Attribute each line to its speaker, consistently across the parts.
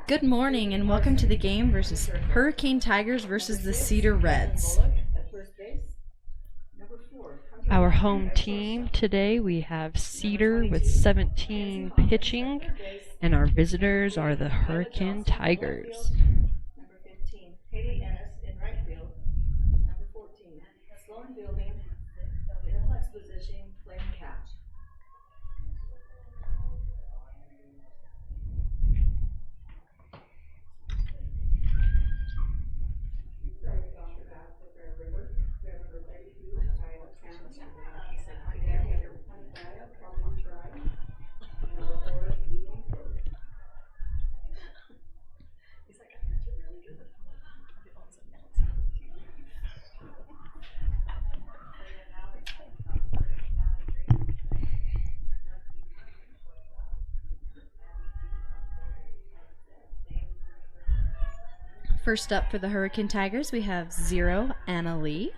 Speaker 1: Good morning and welcome to the game versus Hurricane Tigers versus the Cedar Reds.
Speaker 2: Our home team today, we have Cedar with 17 pitching, and our visitors are the Hurricane Tigers.
Speaker 3: Number 15, Haley Ennis in right field. Number 14, Sloan Fielding in a flex position, playing catch.
Speaker 1: First up for the Hurricane Tigers, we have 0, Anna Lee.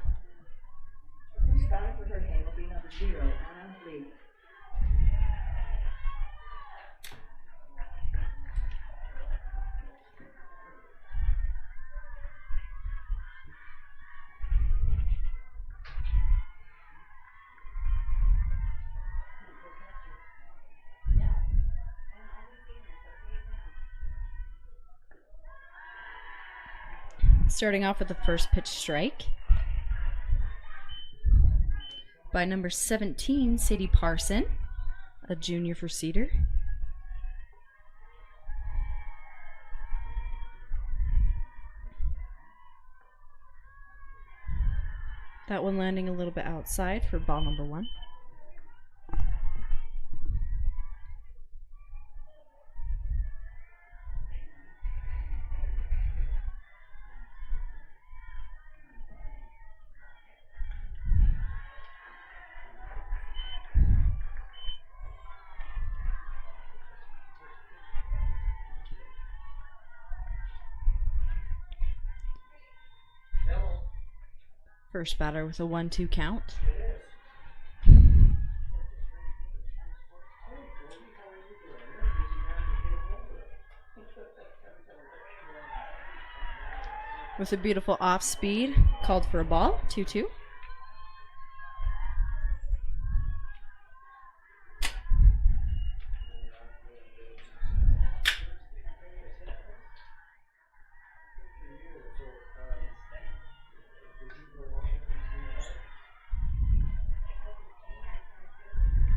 Speaker 3: First batter for Hurricane will be number 0, Anna Lee.
Speaker 1: Starting off with the first pitch strike by number 17, Sadie Parson, a junior for Cedar. That one landing a little bit outside for ball number 1. First batter with a 1-2 count. With a beautiful off speed, called for a ball, 2-2.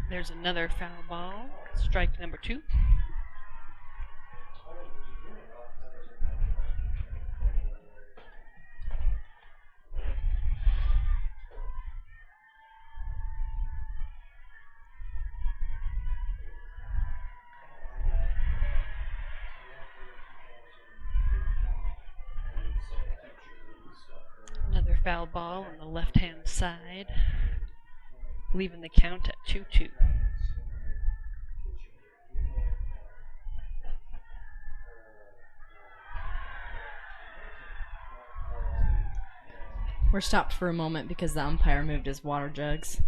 Speaker 2: There's another foul ball, strike number 2. Another foul ball on the left-hand side, leaving the count at 2-2.
Speaker 1: We're stopped for a moment because the umpire moved his water jugs.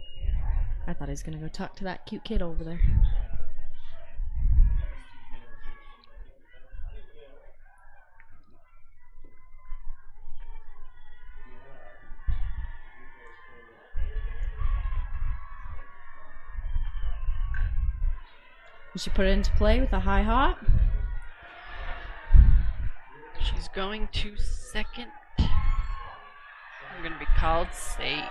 Speaker 1: I thought he was going to go talk to that cute kid over there. And she put it into play with a high hop.
Speaker 2: She's going to second. I'm going to be called safe.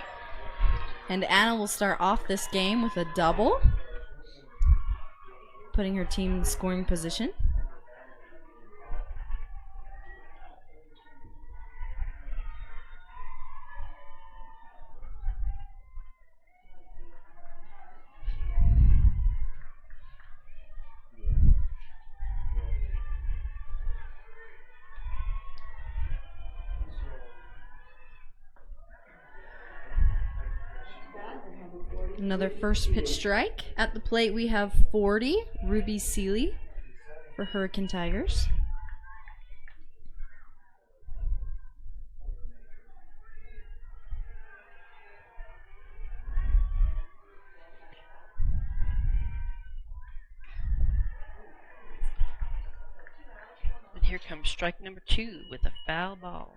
Speaker 1: And Anna will start off this game with a double, putting her team in scoring position. Another first pitch strike. At the plate we have 40, Ruby Seeley for Hurricane Tigers.
Speaker 2: here comes strike number 2 with a foul ball.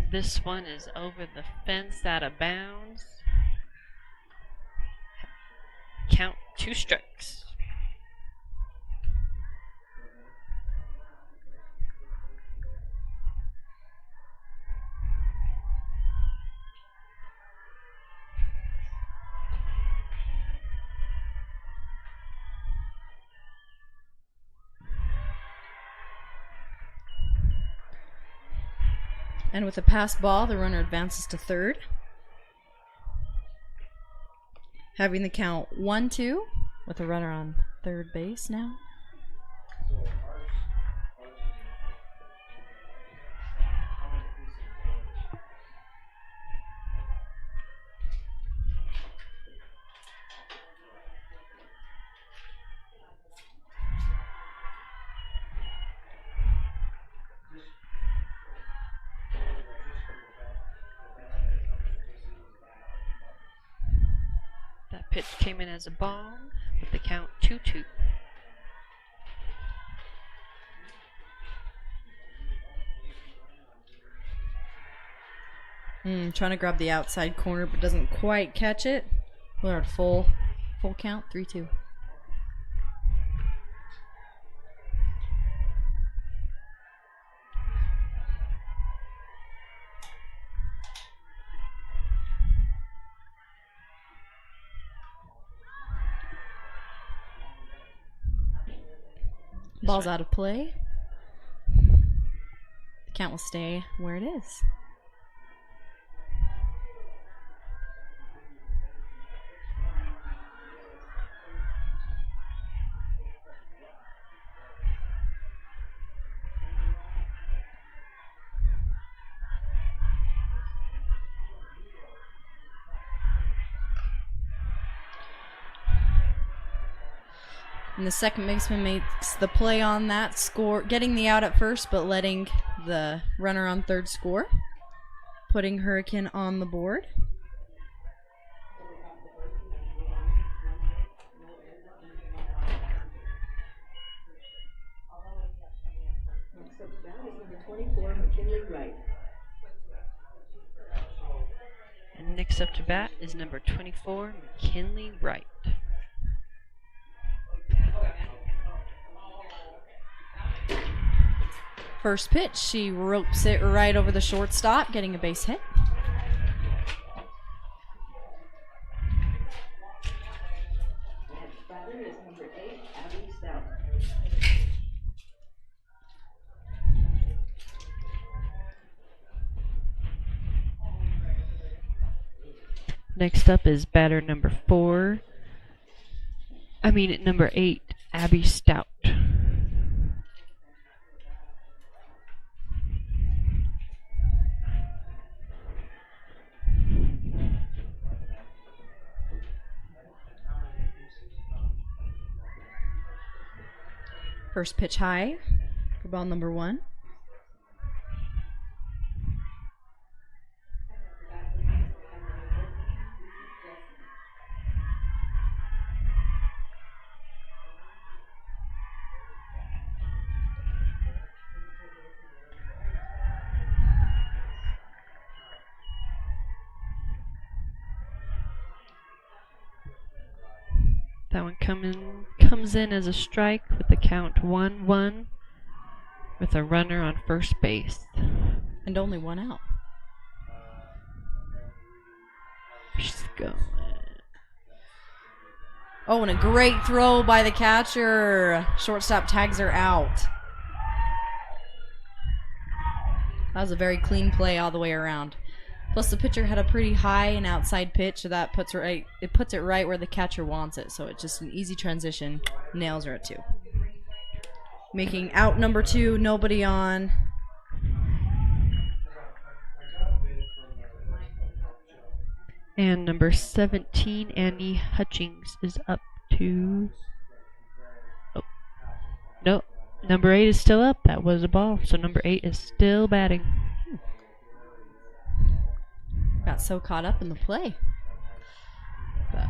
Speaker 2: This one is over the fence, out of bounds. Count 2 strikes.
Speaker 1: And with a pass ball, the runner advances to third. Having the count 1-2 with a runner on third base now.
Speaker 2: That pitch came in as a ball with the count 2-2.
Speaker 1: Trying to grab the outside corner, but doesn't quite catch it. We're at full count, 3-2. Ball's out of play. The count will stay where it is. And the second baseman makes the play on that score, getting the out at first, but letting the runner on third score, putting Hurricane on the board.
Speaker 3: Next up to bat is number 24, McKinley Wright.
Speaker 2: And next up to bat is number 24, McKinley Wright.
Speaker 1: First pitch, she ropes it right over the shortstop, getting a base hit.
Speaker 3: Next batter is number 8, Abby Stout.
Speaker 2: Next up is batter number 8, Abby Stout.
Speaker 1: First pitch high for ball number 1.
Speaker 2: That one comes in as a strike with the count 1-1 with a runner on first base.
Speaker 1: And only one out.
Speaker 2: She's going.
Speaker 1: Oh, and a great throw by the catcher. Shortstop tags her out. That was a very clean play all the way around. Plus, the pitcher had a pretty high and outside pitch, so that puts it right where the catcher wants it. So it's just an easy transition. Nails her at 2. Making out number 2, nobody on.
Speaker 2: And number 17, Annie Hutchings, is up to... Oh, no. Number 8 is still up. That was a ball. So number 8 is still batting.
Speaker 1: Got so caught up in the play. But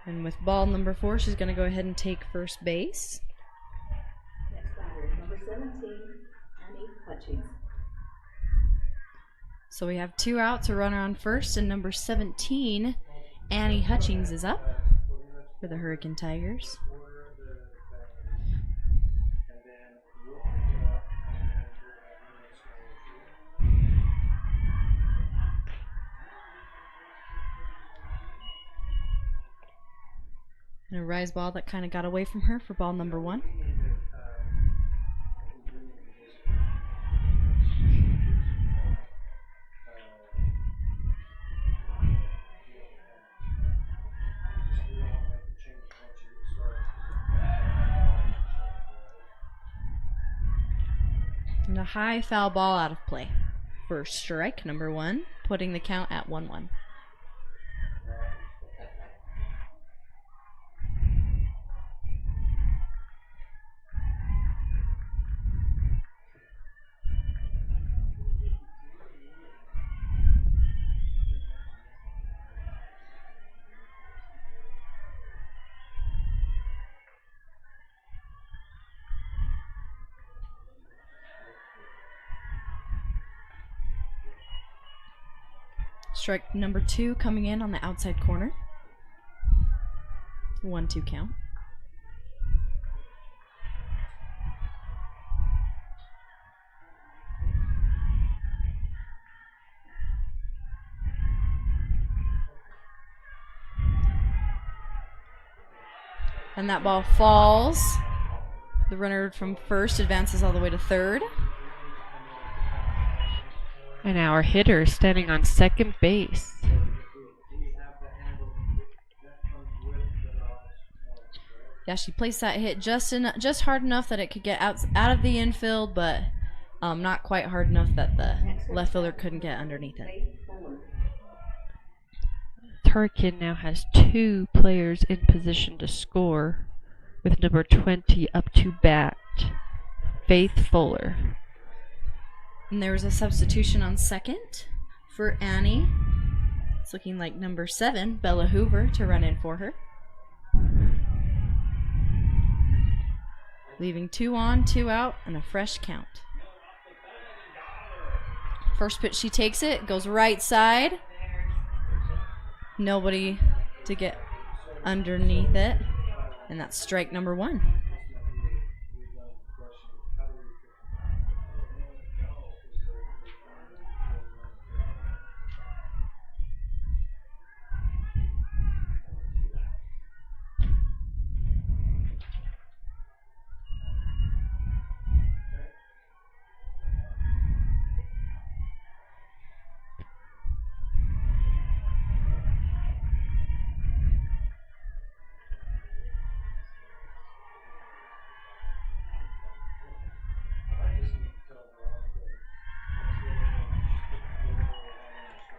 Speaker 1: and with ball number 4, she's going to go ahead and take first base.
Speaker 3: Next batter is number 17, Annie Hutchings.
Speaker 1: So we have 2 outs, a runner on first, and number 17, Annie Hutchings, is up for the Hurricane Tigers. And a rise ball that kind of got away from her for ball number 1. And a high foul ball out of play for strike number 1, putting the count at 1-1. Strike number 2 coming in on the outside corner. 1-2 count. And that ball falls. The runner from first advances all the way to third.
Speaker 2: And our hitter is standing on second base.
Speaker 1: Yeah, she placed that hit just hard enough that it could get out of the infield, but not quite hard enough that the left fielder couldn't get underneath it.
Speaker 2: Hurricane now has 2 players in position to score, with number 20 up to bat, Faith Fuller.
Speaker 1: And there was a substitution on second for Annie. It's looking like number 7, Bella Hoover, to run in for her. Leaving 2 on, 2 out, and a fresh count. First pitch, she takes it, goes right side. Nobody to get underneath it. And that's strike number 1.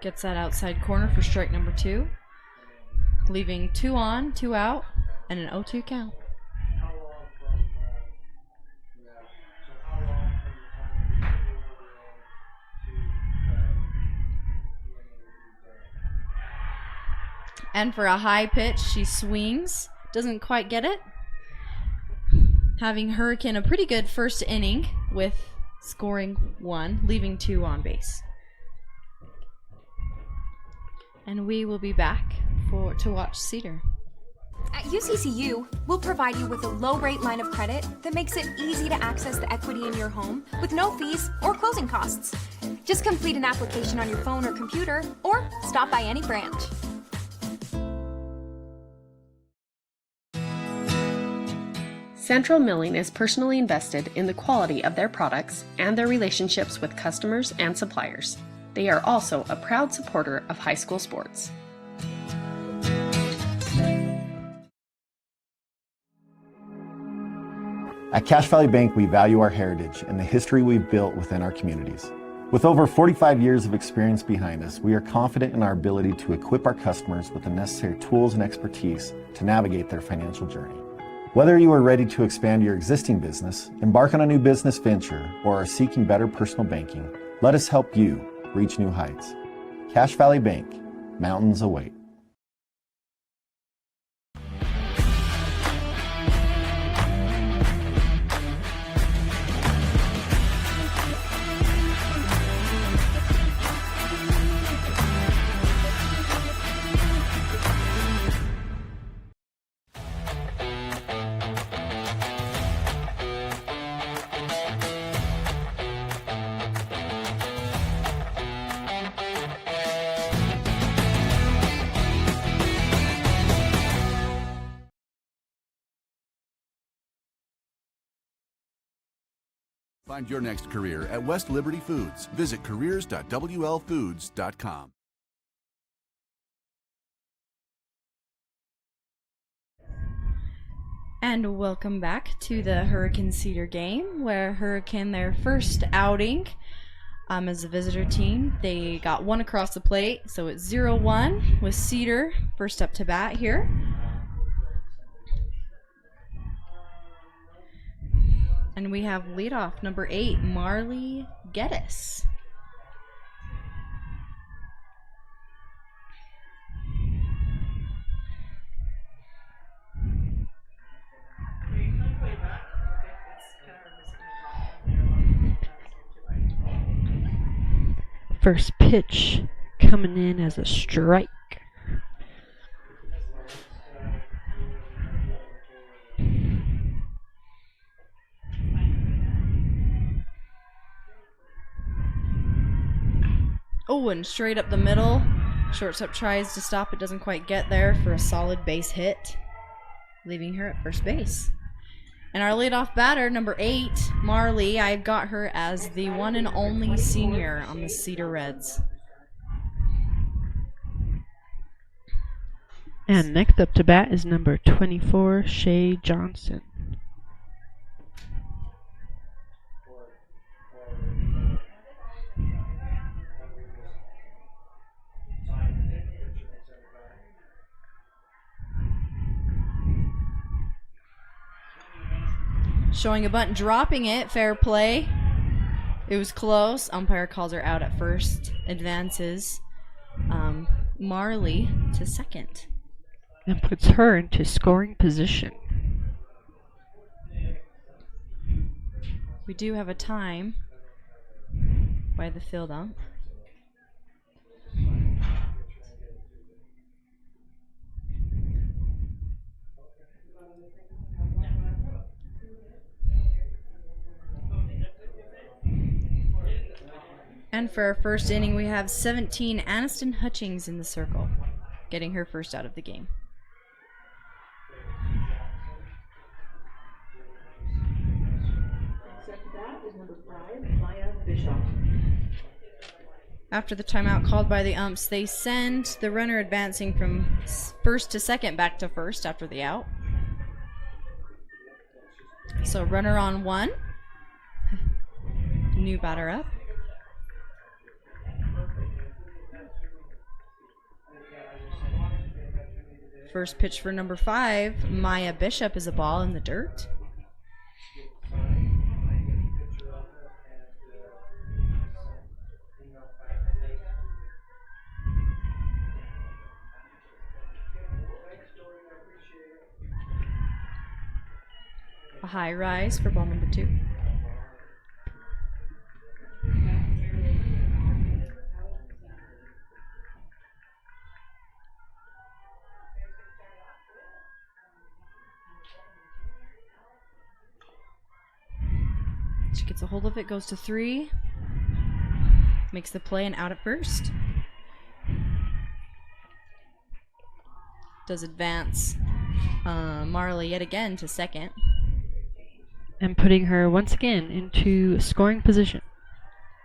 Speaker 1: Gets that outside corner for strike number 2. Leaving 2 on, 2 out, and an 0-2 count. And for a high pitch, she swings. Doesn't quite get it. Having Hurricane a pretty good first inning with scoring 1, leaving 2 on base. And we will be back to watch Cedar.
Speaker 4: At UCCU, we'll provide you with a low-rate line of credit that makes it easy to access the equity in your home with no fees or closing costs. Just complete an application on your phone or computer, or stop by any branch.
Speaker 5: Central Milling is personally invested in the quality of their products and their relationships with customers and suppliers. They are also a proud supporter of high school sports.
Speaker 6: At Cache Valley Bank, we value our heritage and the history we've built within our communities. With over 45 years of experience behind us, we are confident in our ability to equip our customers with the necessary tools and expertise to navigate their financial journey. Whether you are ready to expand your existing business, embark on a new business venture, or are seeking better personal banking, let us help you reach new heights. Cache Valley Bank, mountains await.
Speaker 7: Find your next career at West Liberty Foods. Visit careers.wlfoods.com.
Speaker 1: And welcome back to the Hurricane Cedar game, where Hurricane, their first outing as a visitor team, they got one across the plate, so it's 0-1 with Cedar first up to bat here. And we have leadoff number 8, Marley Geddes.
Speaker 2: First pitch coming in as a strike.
Speaker 1: Oh, and straight up the middle. Shortstop tries to stop it, doesn't quite get there for a solid base hit, leaving her at first base. And our leadoff batter, number 8, Marley, I've got her as the one and only senior on the Cedar Reds.
Speaker 2: And next up to bat is number 24, Shay Johnson.
Speaker 1: Showing a bunt, dropping it, fair play. It was close. Umpire calls her out at first. Advances Marley to second.
Speaker 2: And puts her into scoring position.
Speaker 1: We do have a time by the field ump. And for our first inning, we have 17, Aniston Hutchings in the circle, getting her first out of the game. After the timeout called by the umps, they send the runner advancing from first to second back to first after the out. So runner on 1. New batter up. First pitch for number 5, Maya Bishop, is a ball in the dirt. A high rise for ball number 2. She gets a hold of it, goes to 3. Makes the play and out at first. Does advance Marley yet again to second.
Speaker 2: and putting her once again into scoring position.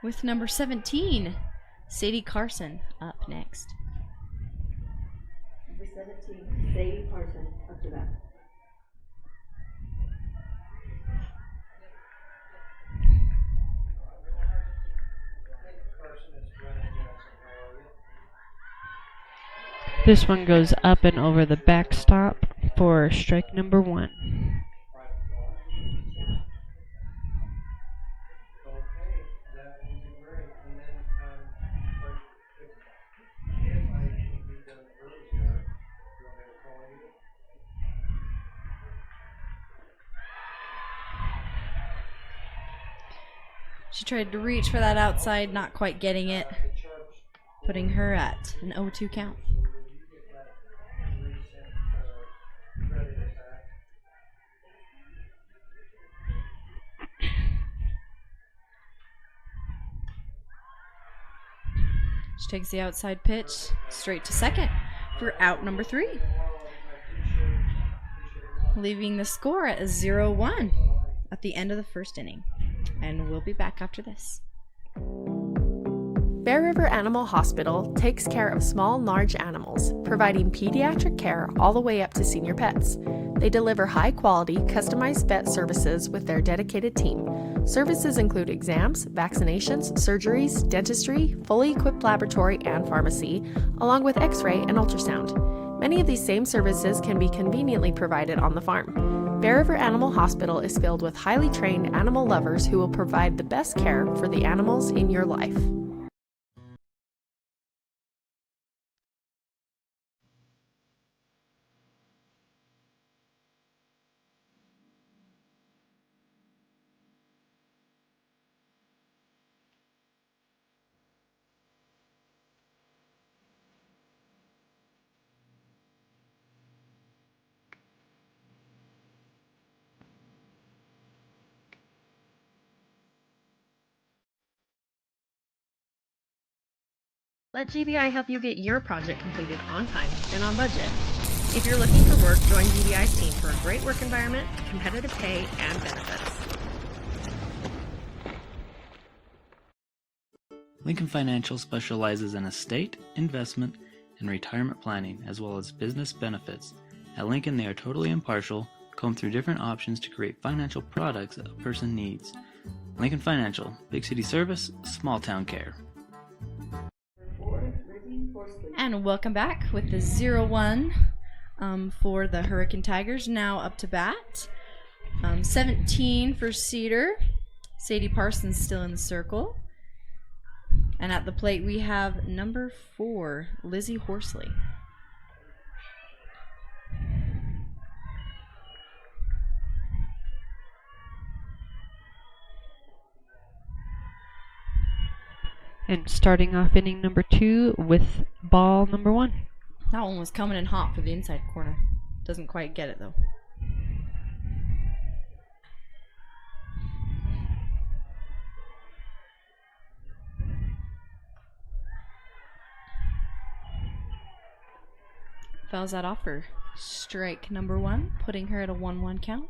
Speaker 1: With number 17, Sadie Carson up next.
Speaker 3: Number 17, Sadie Parson, up to bat.
Speaker 2: This one goes up and over the backstop for strike number 1.
Speaker 1: She tried to reach for that outside, not quite getting it, putting her at an 0-2 count. She takes the outside pitch straight to second for out number 3, leaving the score at 0-1 at the end of the first inning. And we'll be back after this.
Speaker 5: Bear River Animal Hospital takes care of small and large animals, providing pediatric care all the way up to senior pets. They deliver high-quality, customized vet services with their dedicated team. Services include exams, vaccinations, surgeries, dentistry, fully equipped laboratory and pharmacy, along with x-ray and ultrasound. Many of these same services can be conveniently provided on the farm. Bear River Animal Hospital is filled with highly trained animal lovers who will provide the best care for the animals in your life. Let GBI help you get your project completed on time and on budget. If you're looking for work, join GBI's team for a great work environment, competitive pay, and benefits.
Speaker 8: Lincoln Financial specializes in estate, investment, and retirement planning, as well as business benefits. At Lincoln, they are totally impartial, comb through different options to create financial products that a person needs. Lincoln Financial, big city service, small town care.
Speaker 1: And welcome back with the 0-1 for the Hurricane Tigers, now up to bat. 17 for Cedar. Sadie Parsons still in the circle. And at the plate we have number 4, Lizzie Horsley.
Speaker 2: And starting off inning number 2 with ball number 1.
Speaker 1: That one was coming in hot for the inside corner. Doesn't quite get it though. Fouls that off for strike number 1, putting her at a 1-1 count.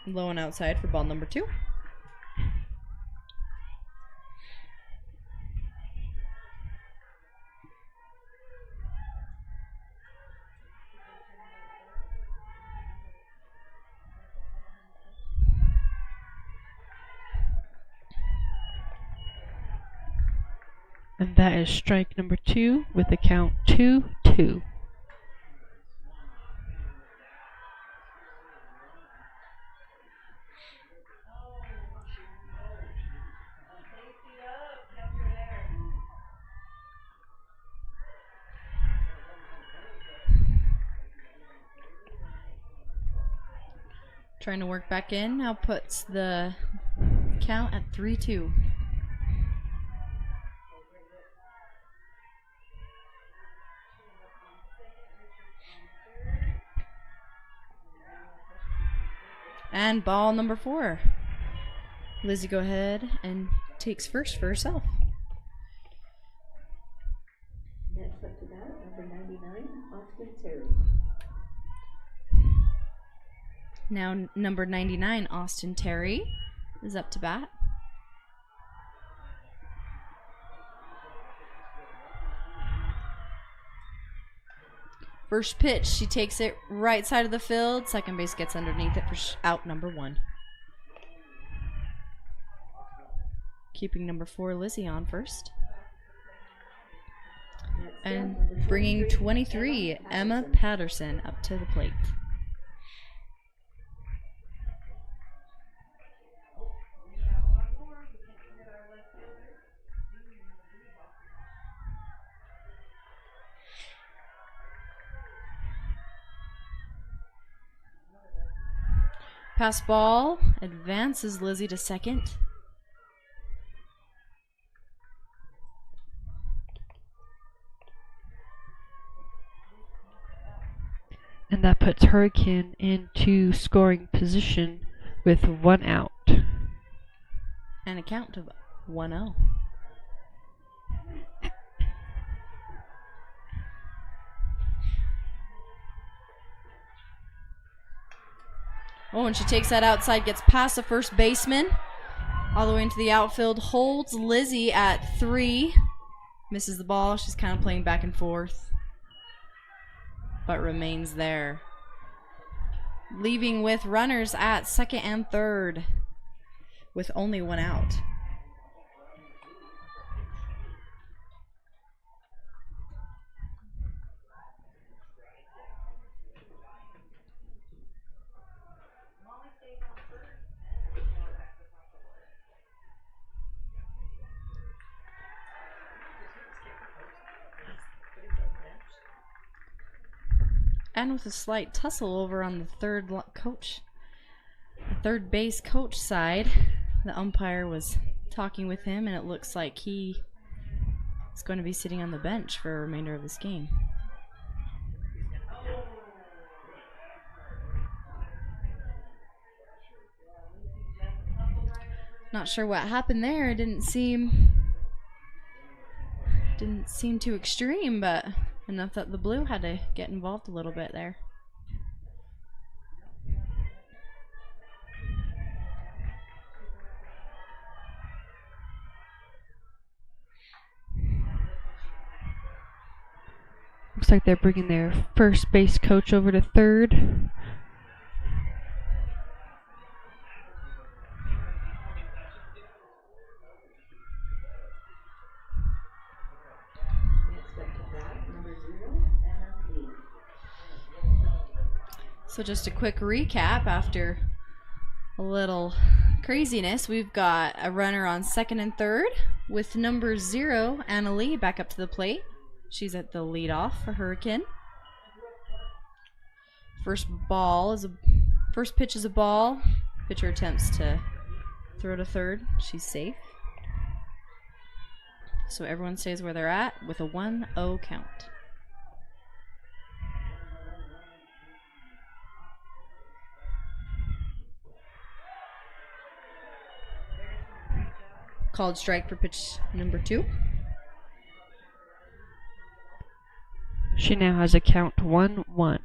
Speaker 1: Low and outside for ball number 2.
Speaker 2: And that is strike number 2 with the count 2-2.
Speaker 1: Trying to work back in, now puts the count at 3-2. And ball number 4. Lizzie, go ahead and takes first for herself.
Speaker 3: Next up to bat, number 99, Austin Terry.
Speaker 1: Now number 99, Austin Terry, is up to bat. First pitch, she takes it right side of the field. Second base gets underneath it for out number 1. Keeping number 4, Lizzie, on first. And bringing 23, Emma Patterson, up to the plate. Pass ball, advances Lizzie to second.
Speaker 2: And that puts Hurricane into scoring position with 1 out.
Speaker 1: And a count of 1-0. Oh, and she takes that outside, gets past the first baseman, all the way into the outfield, holds Lizzie at 3, misses the ball. She's kind of playing back and forth, but remains there. Leaving with runners at second and third, with only 1 out. And with a slight tussle over on the third base coach side, the umpire was talking with him, and it looks like he is going to be sitting on the bench for the remainder of this game. Not sure what happened there. It didn't seem too extreme, but enough that the blue had to get involved a little bit there.
Speaker 2: Looks like they're bringing their first base coach over to third.
Speaker 1: So just a quick recap after a little craziness. We've got a runner on second and third with number 0, Anna Lee, back up to the plate. She's at the leadoff for Hurricane. First pitch is a ball. Pitcher attempts to throw to third. She's safe. So everyone stays where they're at with a 1-0 count. Called strike for pitch number 2.
Speaker 2: She now has a count 1-1.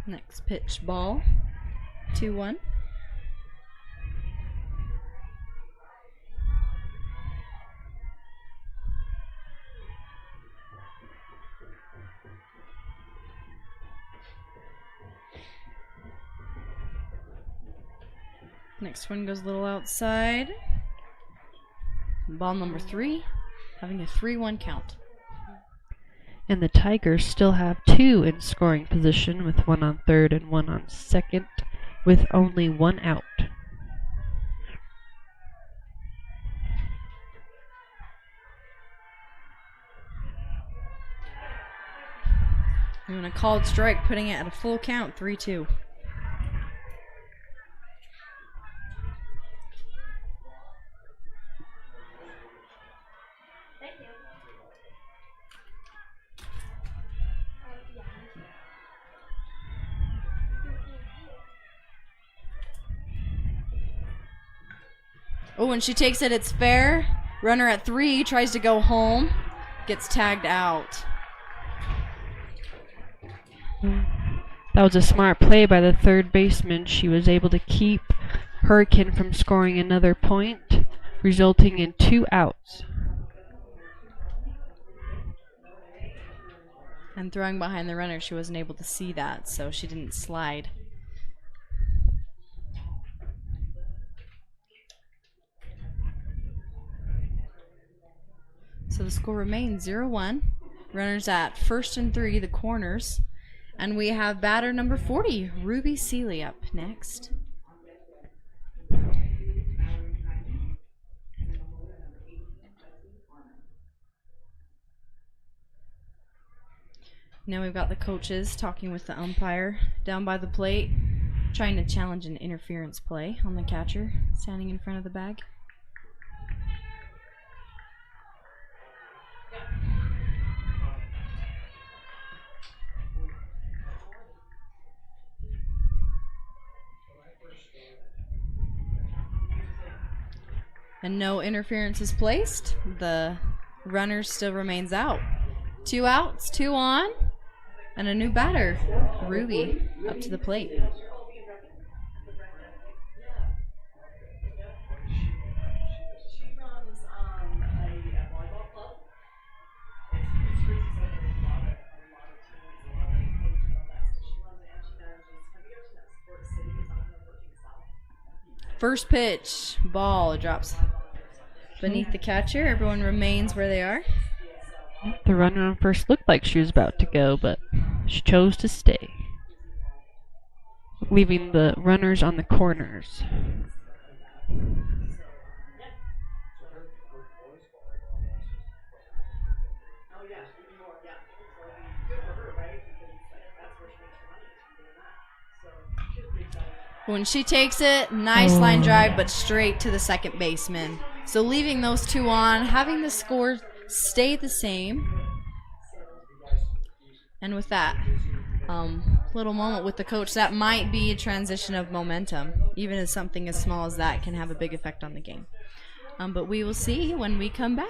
Speaker 1: Next pitch, ball, 2-1. Next one goes a little outside. Ball number 3, having a 3-1 count.
Speaker 2: And the Tigers still have 2 in scoring position, with 1 on third and 1 on second, with only 1 out.
Speaker 1: And a called strike, putting it at a full count, 3-2. Oh, and she takes it. It's fair. Runner at 3 tries to go home. Gets tagged out.
Speaker 2: That was a smart play by the third baseman. She was able to keep Hurricane from scoring another point, resulting in 2 outs.
Speaker 1: And throwing behind the runner, she wasn't able to see that, so she didn't slide. So the score remains 0-1. Runners at first and 3, the corners. And we have batter number 40, Ruby Seeley, up next. Now we've got the coaches talking with the umpire down by the plate, trying to challenge an interference play on the catcher standing in front of the bag. And no interference is placed. The runner still remains out. 2 outs, 2 on, and a new batter, Ruby, up to the plate. First pitch, ball drops beneath the catcher. Everyone remains where they are.
Speaker 2: The runner on first looked like she was about to go, but she chose to stay, leaving the runners on the corners.
Speaker 1: When she takes it, nice line drive, but straight to the second baseman. So leaving those 2 on, having the score stay the same. And with that little moment with the coach, that might be a transition of momentum. Even as something as small as that can have a big effect on the game. But we will see when we come back.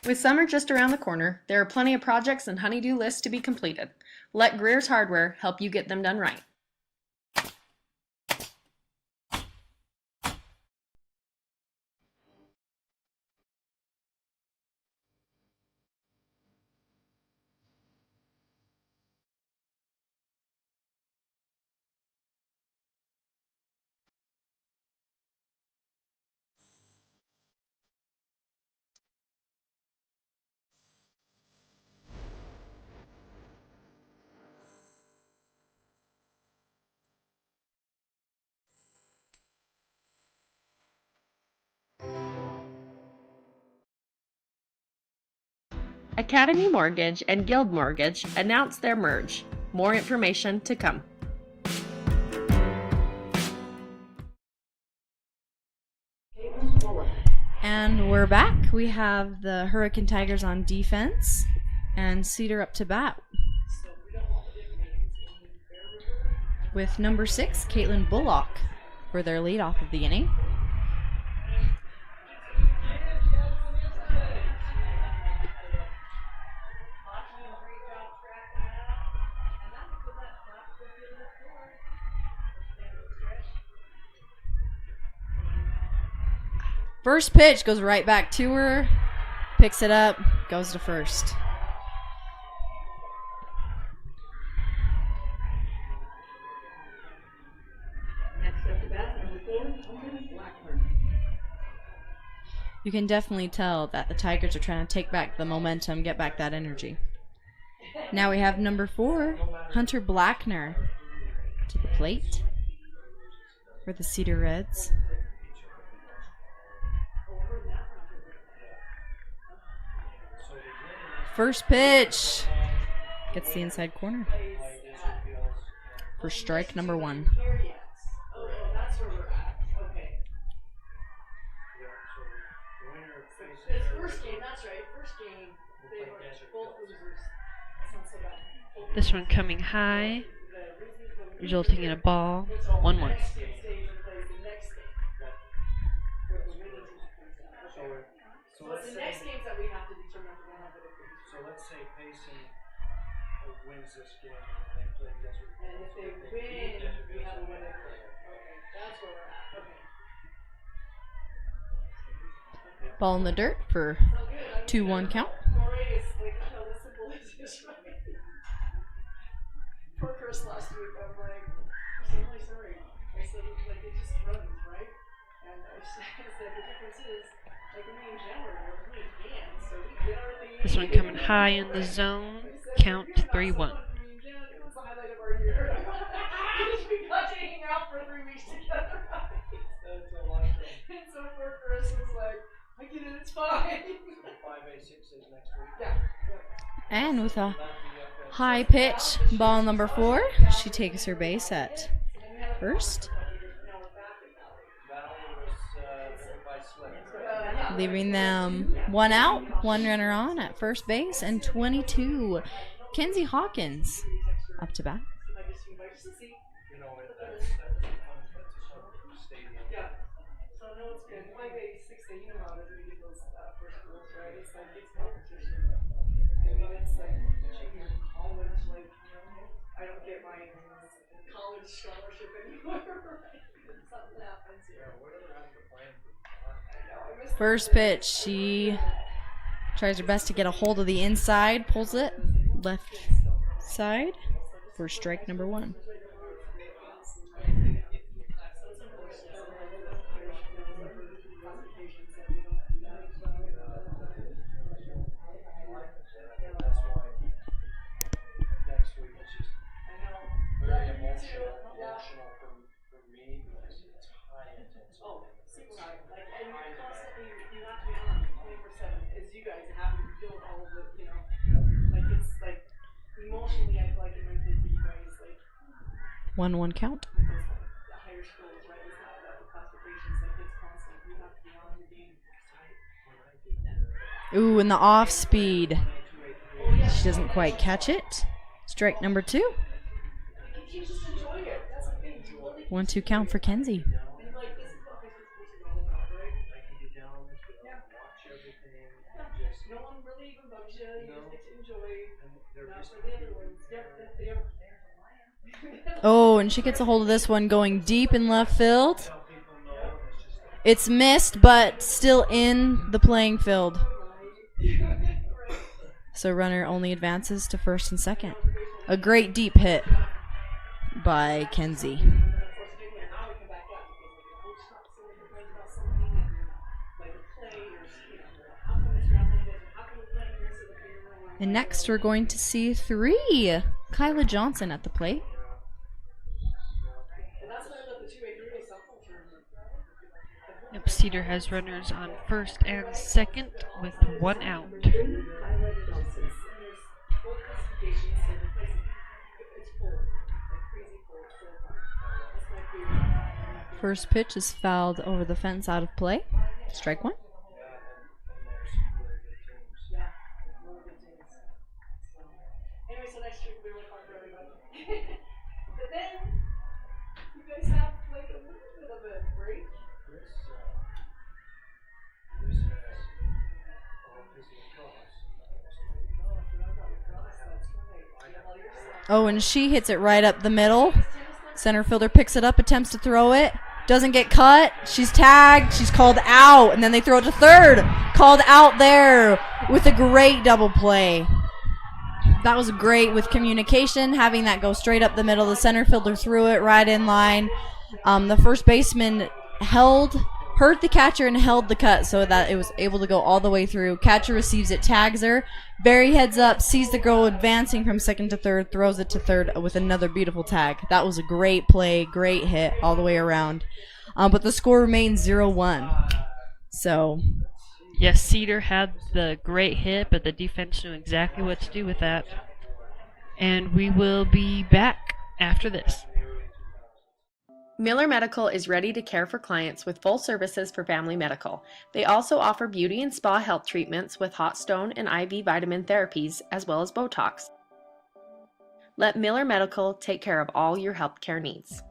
Speaker 5: With summer just around the corner, there are plenty of projects and honey-do lists to be completed. Let Greer's Hardware help you get them done right. Academy Mortgage and Guild Mortgage announced their merge. More information to come.
Speaker 1: And we're back. We have the Hurricane Tigers on defense and Cedar up to bat. With number 6, Caitlin Bullock, for their leadoff of the inning. First pitch goes right back to her, picks it up, goes to first.
Speaker 3: Next up to bat, number 4, Hunter Blackburn.
Speaker 1: You can definitely tell that the Tigers are trying to take back the momentum, get back that energy. Now we have number 4, Hunter Blackner, to the plate. for the Cedar Reds. First pitch gets the inside corner for strike number 1.
Speaker 3: Oh, that's where we're at. Okay. It's first game, that's right. First game, they were both losers. That's not so bad.
Speaker 2: This one coming high, resulting in a ball. 1-1.
Speaker 3: So it's the next games that we have to determine if we're going to have the victory.
Speaker 9: So let's say Payson wins this game and they play Desert.
Speaker 3: And if they win, we have a winner. Okay, that's where we're at. Okay.
Speaker 1: Ball in the dirt for 2-1 count.
Speaker 3: Corey is like, how simple is this, right? Poor Chris last week, I'm like, I'm really sorry. I said, like, it just runs, right? And I said, the difference is, like, me in January, I was really banned, so we did our thing.
Speaker 2: This one coming high in the zone. Count 3-1.
Speaker 3: It was the highlight of our year. We got to hang out for 3 weeks together, right?
Speaker 9: That's a lot of fun.
Speaker 3: And so poor Chris was like, I get it, it's fine.
Speaker 9: 5A6 is next week.
Speaker 3: Yeah.
Speaker 1: And with a high pitch, ball number 4, she takes her base at first, leaving them 1 out, 1 runner on at first base, and 22. Kenzie Hawkins up to bat.
Speaker 9: You know, that's a stadium.
Speaker 3: Yeah. So no, it's good. 5A6, you know how it is when you get those first schools, right? It's like, it's competition. I mean, it's like junior college, like, you know, I don't get my college scholarship anymore, right? Something happens here.
Speaker 1: First pitch, she tries her best to get a hold of the inside, pulls it left side for strike number 1.
Speaker 9: Next week it's just very emotional for me because it's high intensity.
Speaker 3: Oh, super high. Like, and you constantly, you have to be on 24/7, as you guys have to deal with all of the, you know, like, it's like, emotionally, I feel like it might be for you guys, like,
Speaker 1: 1-1 count.
Speaker 3: with those, like, the higher schools, right? It's not about the classifications, like, it's constant. You have to be on your game.
Speaker 1: Ooh, and the off speed. She doesn't quite catch it. Strike number 2.
Speaker 3: You just enjoy it. That's the thing. You really
Speaker 1: 1-2 count for Kenzie.
Speaker 3: and like this is what high school sports are all about, right?
Speaker 9: I can get down on the field, watch everything, just
Speaker 3: No one really even bugs you. You just get to enjoy.
Speaker 9: and they're
Speaker 3: Not
Speaker 9: just
Speaker 3: for the other ones. Yep, they are.
Speaker 1: Oh, and she gets a hold of this one going deep in left field.
Speaker 9: tell people no, and it's just like
Speaker 1: It's missed, but still in the playing field. So runner only advances to first and second. A great deep hit by Kenzie. And next we're going to see 3. Kyla Johnson at the plate.
Speaker 2: Yep, Cedar has runners on first and second with 1 out.
Speaker 1: First pitch is fouled over the fence out of play. Strike 1.
Speaker 3: Anyway, so next week we will talk for everybody. But then you guys have like a little bit of a break.
Speaker 9: Chris has all physical
Speaker 3: Oh, I forgot about lacrosse. That's right. You have all your stuff.
Speaker 1: Oh, and she hits it right up the middle. Center fielder picks it up, attempts to throw it. Doesn't get cut. She's tagged. She's called out. And then they throw it to third. Called out there with a great double play. That was great with communication, having that go straight up the middle. The center fielder threw it right in line. The first baseman held hurt the catcher and held the cut so that it was able to go all the way through. Catcher receives it, tags her, very heads up, sees the girl advancing from second to third, throws it to third with another beautiful tag. That was a great play, great hit all the way around. But the score remains 0-1. So,
Speaker 2: Yes, Cedar had the great hit, but the defense knew exactly what to do with that. And we will be back after this.
Speaker 5: Miller Medical is ready to care for clients with full services for family medical. They also offer beauty and spa health treatments with hot stone and IV vitamin therapies, as well as Botox. Let Miller Medical take care of all your healthcare needs.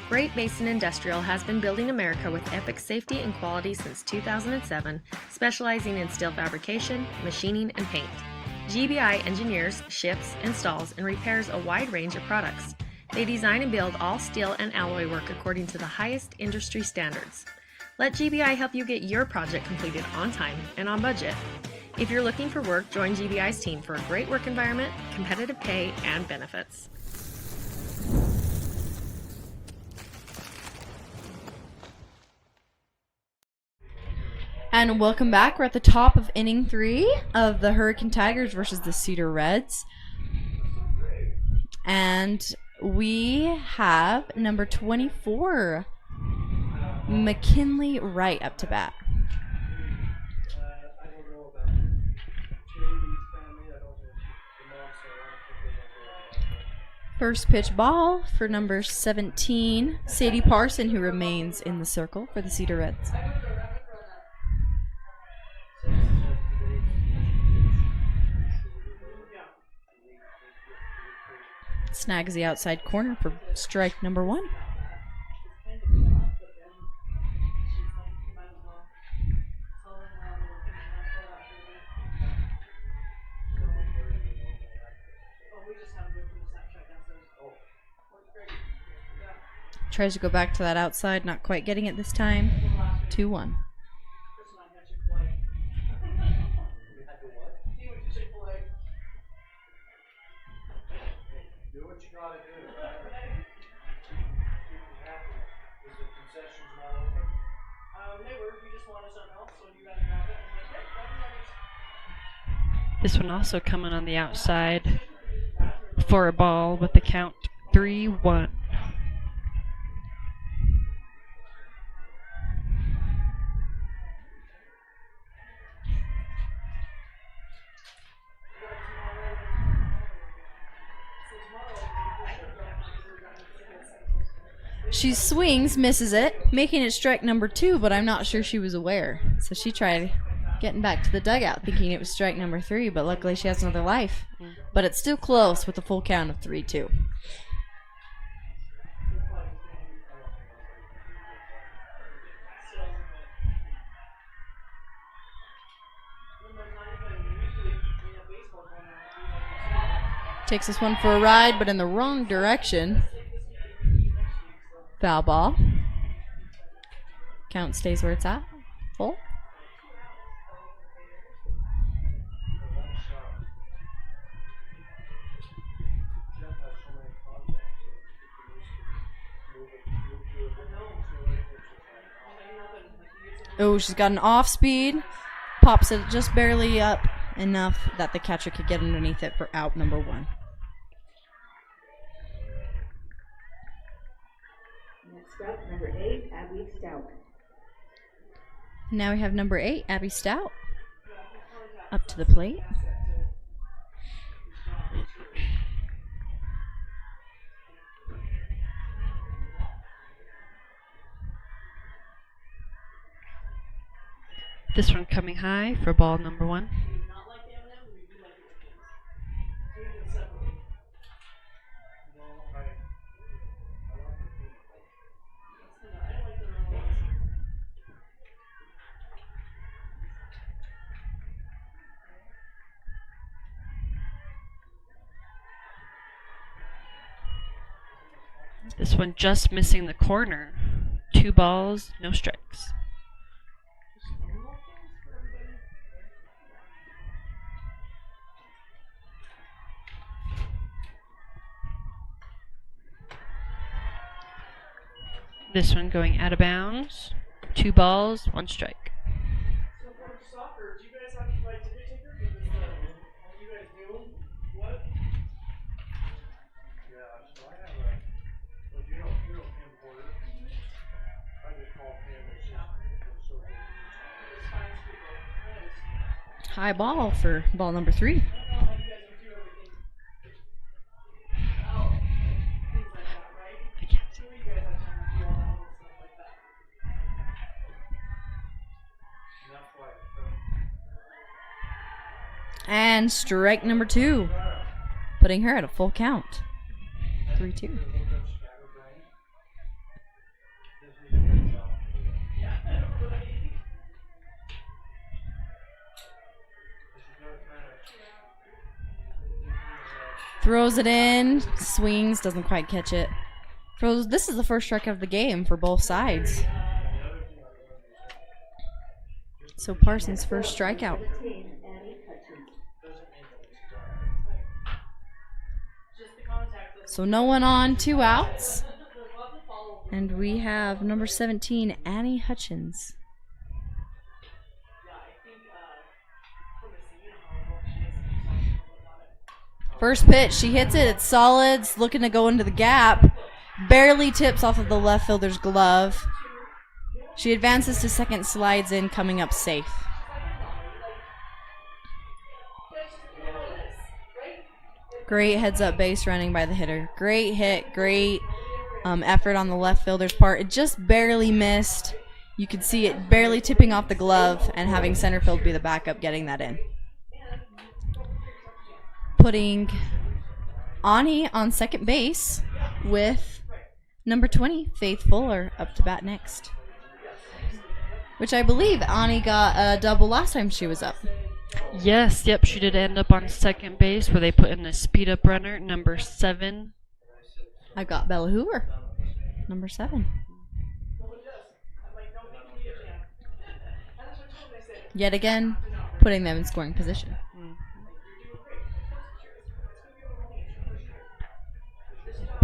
Speaker 5: Great Basin Industrial has been building America with epic safety and quality since 2007, specializing in steel fabrication, machining, and paint. GBI engineers, ships, installs, and repairs a wide range of products. They design and build all steel and alloy work according to the highest industry standards. Let GBI help you get your project completed on time and on budget. If you're looking for work, join GBI's team for a great work environment, competitive pay, and benefits.
Speaker 1: and welcome back. We're at the top of inning 3 of the Hurricane Tigers versus the Cedar Reds. And we have number 24, McKinley Wright, up to bat.
Speaker 9: I don't know about Katie's family. I don't know the mom, so I don't think they have
Speaker 1: First pitch ball for number 17, Sadie Parson, who remains in the circle for the Cedar Reds. Snags the outside corner for strike number 1. Tries to go back to that outside, not quite getting it this time. 2-1.
Speaker 9: Do what you gotta do. Keep me happy. Is the concessions not open?
Speaker 3: They were, we just wanted something else, so you gotta grab it. And like,
Speaker 2: This one also coming on the outside for a ball with the count 3-1.
Speaker 1: She swings, misses it, making it strike number 2, but I'm not sure she was aware. So she tried getting back to the dugout thinking it was strike number 3, but luckily she has another life. But it's still close with a full count of 3-2. Takes this one for a ride, but in the wrong direction. Foul ball. Count stays where it's at. Full. Oh, she's got an off speed. Pops it just barely up enough that the catcher could get underneath it for out number 1.
Speaker 10: Next up, number 8, Abby Stout.
Speaker 1: Now we have number 8, Abby Stout, up to the plate.
Speaker 2: This one coming high for ball number 1. This one just missing the corner. 2 balls, no strikes. This one going out of bounds. 2 balls, 1 strike.
Speaker 3: So for soccer, do you guys have to buy ticket takers? Or just, you guys do? What?
Speaker 9: Yeah, so I have a, well, you know Pam Porter? I just call Pam, it's just, so good.
Speaker 3: It's fine, it's people.
Speaker 1: High ball for ball number 3.
Speaker 3: I don't know how you guys would do everything. Oh, things like that, right?
Speaker 2: I can't see.
Speaker 3: Sure you guys have time to do all that little stuff like that.
Speaker 9: And that's why,
Speaker 1: And strike number 2. Putting her at a full count. 3-2.
Speaker 9: a little bit scatterbrained. This is a good job.
Speaker 3: Yeah, right.
Speaker 9: She's gonna kinda,
Speaker 1: Throws it in. Swings. Doesn't quite catch it. Throws. This is the first strikeout of the game for both sides. So Parsons' first strikeout.
Speaker 10: 17, Annie Hutchins.
Speaker 3: Just the contact doesn't.
Speaker 1: So no one on, 2 outs. And we have number 17, Annie Hutchins.
Speaker 3: Yeah, I think, from the scene, how well she is, talking a little about it.
Speaker 1: First pitch, she hits it. It's solid. It's looking to go into the gap. Barely tips off of the left fielder's glove. She advances to second, slides in, coming up safe. Great heads up base running by the hitter. Great hit, great effort on the left fielder's part. It just barely missed. You could see it barely tipping off the glove and having center field be the backup getting that in. Putting Ani on second base with number 20, Faith Fuller, up to bat next. Which I believe Ani got a double last time she was up.
Speaker 2: Yes, yep, she did end up on second base where they put in the speed up runner, number 7.
Speaker 1: I got Bella Hoover, number 7. Yet again, putting them in scoring position.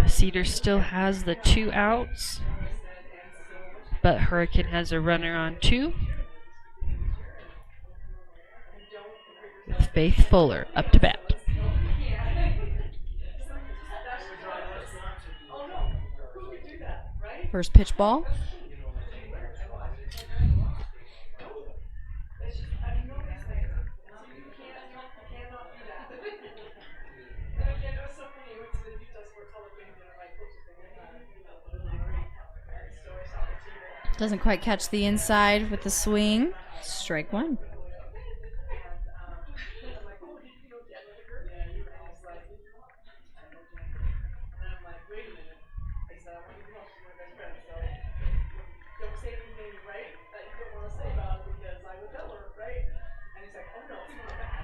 Speaker 2: Cedar still has the 2 outs, but Hurricane has a runner on 2. With Faith Fuller up to bat.
Speaker 1: First pitch ball. Doesn't quite catch the inside with the swing. Strike 1.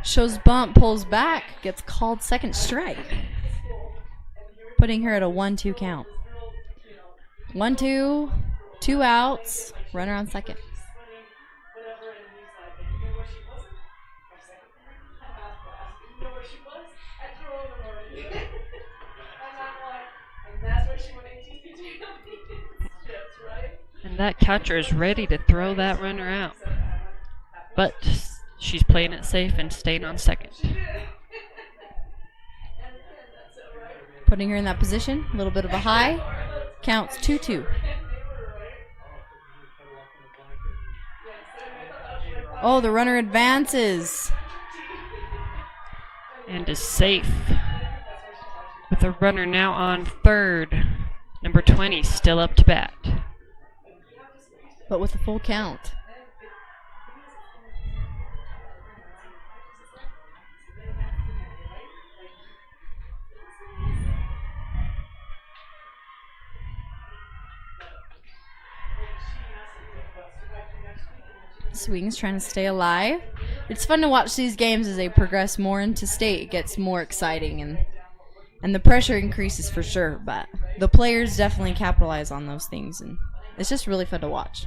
Speaker 1: Shows bump, pulls back, gets called second strike. Putting her at a 1-2 count. 1-2, 2 outs, runner on second.
Speaker 2: And that catcher is ready to throw that runner out. But she's playing it safe and staying on second.
Speaker 1: Putting her in that position, a little bit of a high. Counts 2-2. Oh, the runner advances.
Speaker 2: And is safe. With a runner now on third. Number 20 still up to bat.
Speaker 1: But with a full count. Swings trying to stay alive. It's fun to watch these games as they progress more into state. It gets more exciting and the pressure increases for sure, but the players definitely capitalize on those things, and it's just really fun to watch.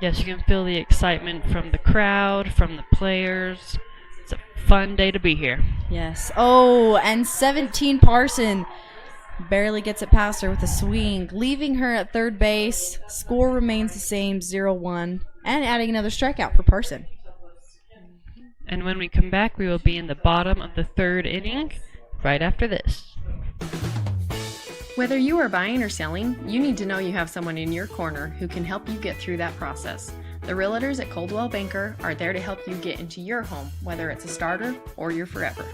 Speaker 2: Yes, you can feel the excitement from the crowd, from the players. It's a fun day to be here.
Speaker 1: Yes. Oh, and 17 Parson barely gets it past her with a swing, leaving her at third base. Score remains the same, 0-1, and adding another strikeout for Parson.
Speaker 2: And when we come back, we will be in the bottom of the third inning right after this.
Speaker 5: Whether you are buying or selling, you need to know you have someone in your corner who can help you get through that process. The realtors at Coldwell Banker are there to help you get into your home, whether it's a starter or your forever.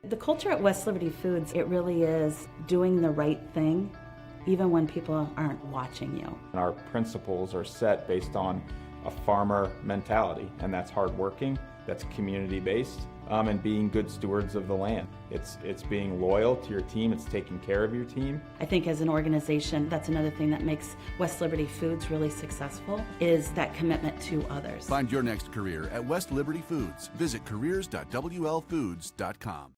Speaker 10: The culture at West Liberty Foods, it really is doing the right thing, even when people aren't watching you.
Speaker 11: Our principles are set based on a farmer mentality, and that's hardworking, that's community-based, and being good stewards of the land. It's being loyal to your team, it's taking care of your team.
Speaker 10: I think as an organization, that's another thing that makes West Liberty Foods really successful, is that commitment to others.
Speaker 7: Find your next career at West Liberty Foods. Visit careers.wlfoods.com.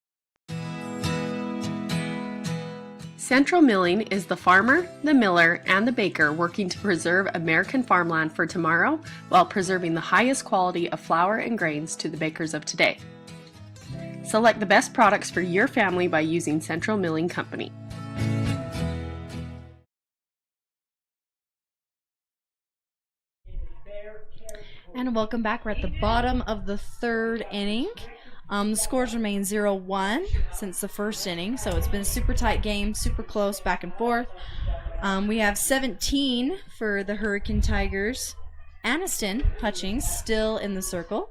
Speaker 5: Central Milling is the farmer, the miller, and the baker working to preserve American farmland for tomorrow while preserving the highest quality of flour and grains to the bakers of today. Select the best products for your family by using Central Milling Company.
Speaker 1: And welcome back. We're at the bottom of the third inning. The scores remain 0-1 since the first inning, so it's been a super tight game, super close, back and forth. We have 17 for the Hurricane Tigers. Aniston Hutchings still in the circle,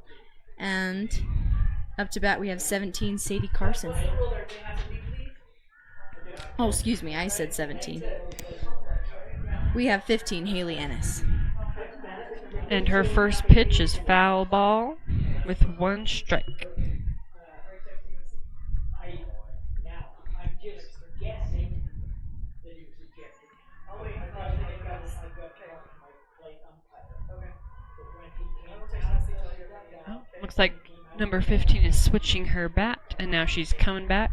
Speaker 1: and up to bat we have 17 Sadie Carson. Oh, excuse me, I said 17. We have 15 Haley Ennis.
Speaker 2: And her first pitch is foul ball with one strike. Looks like number 15 is switching her bat, and now she's coming back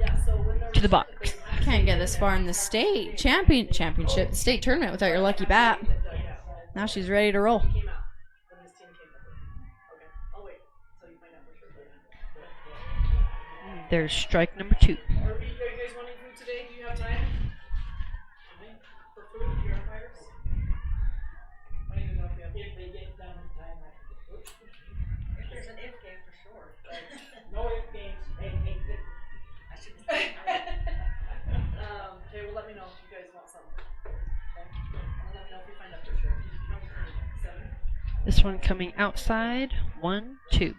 Speaker 2: to the box.
Speaker 1: Can't get this far in the state championship, the state tournament, without your lucky bat. Now she's ready to roll.
Speaker 2: There's strike number 2.
Speaker 3: Are you guys wanting food today? Do you have time? For food? Do you have fires? I don't even know if we have. If they get done in time, I can get food. If there's an if game, for sure. No if games. Hey. Okay, well, let me know if you guys want something. Okay? And let me know if you find out for sure. Seven.
Speaker 2: This one coming outside. 1-2.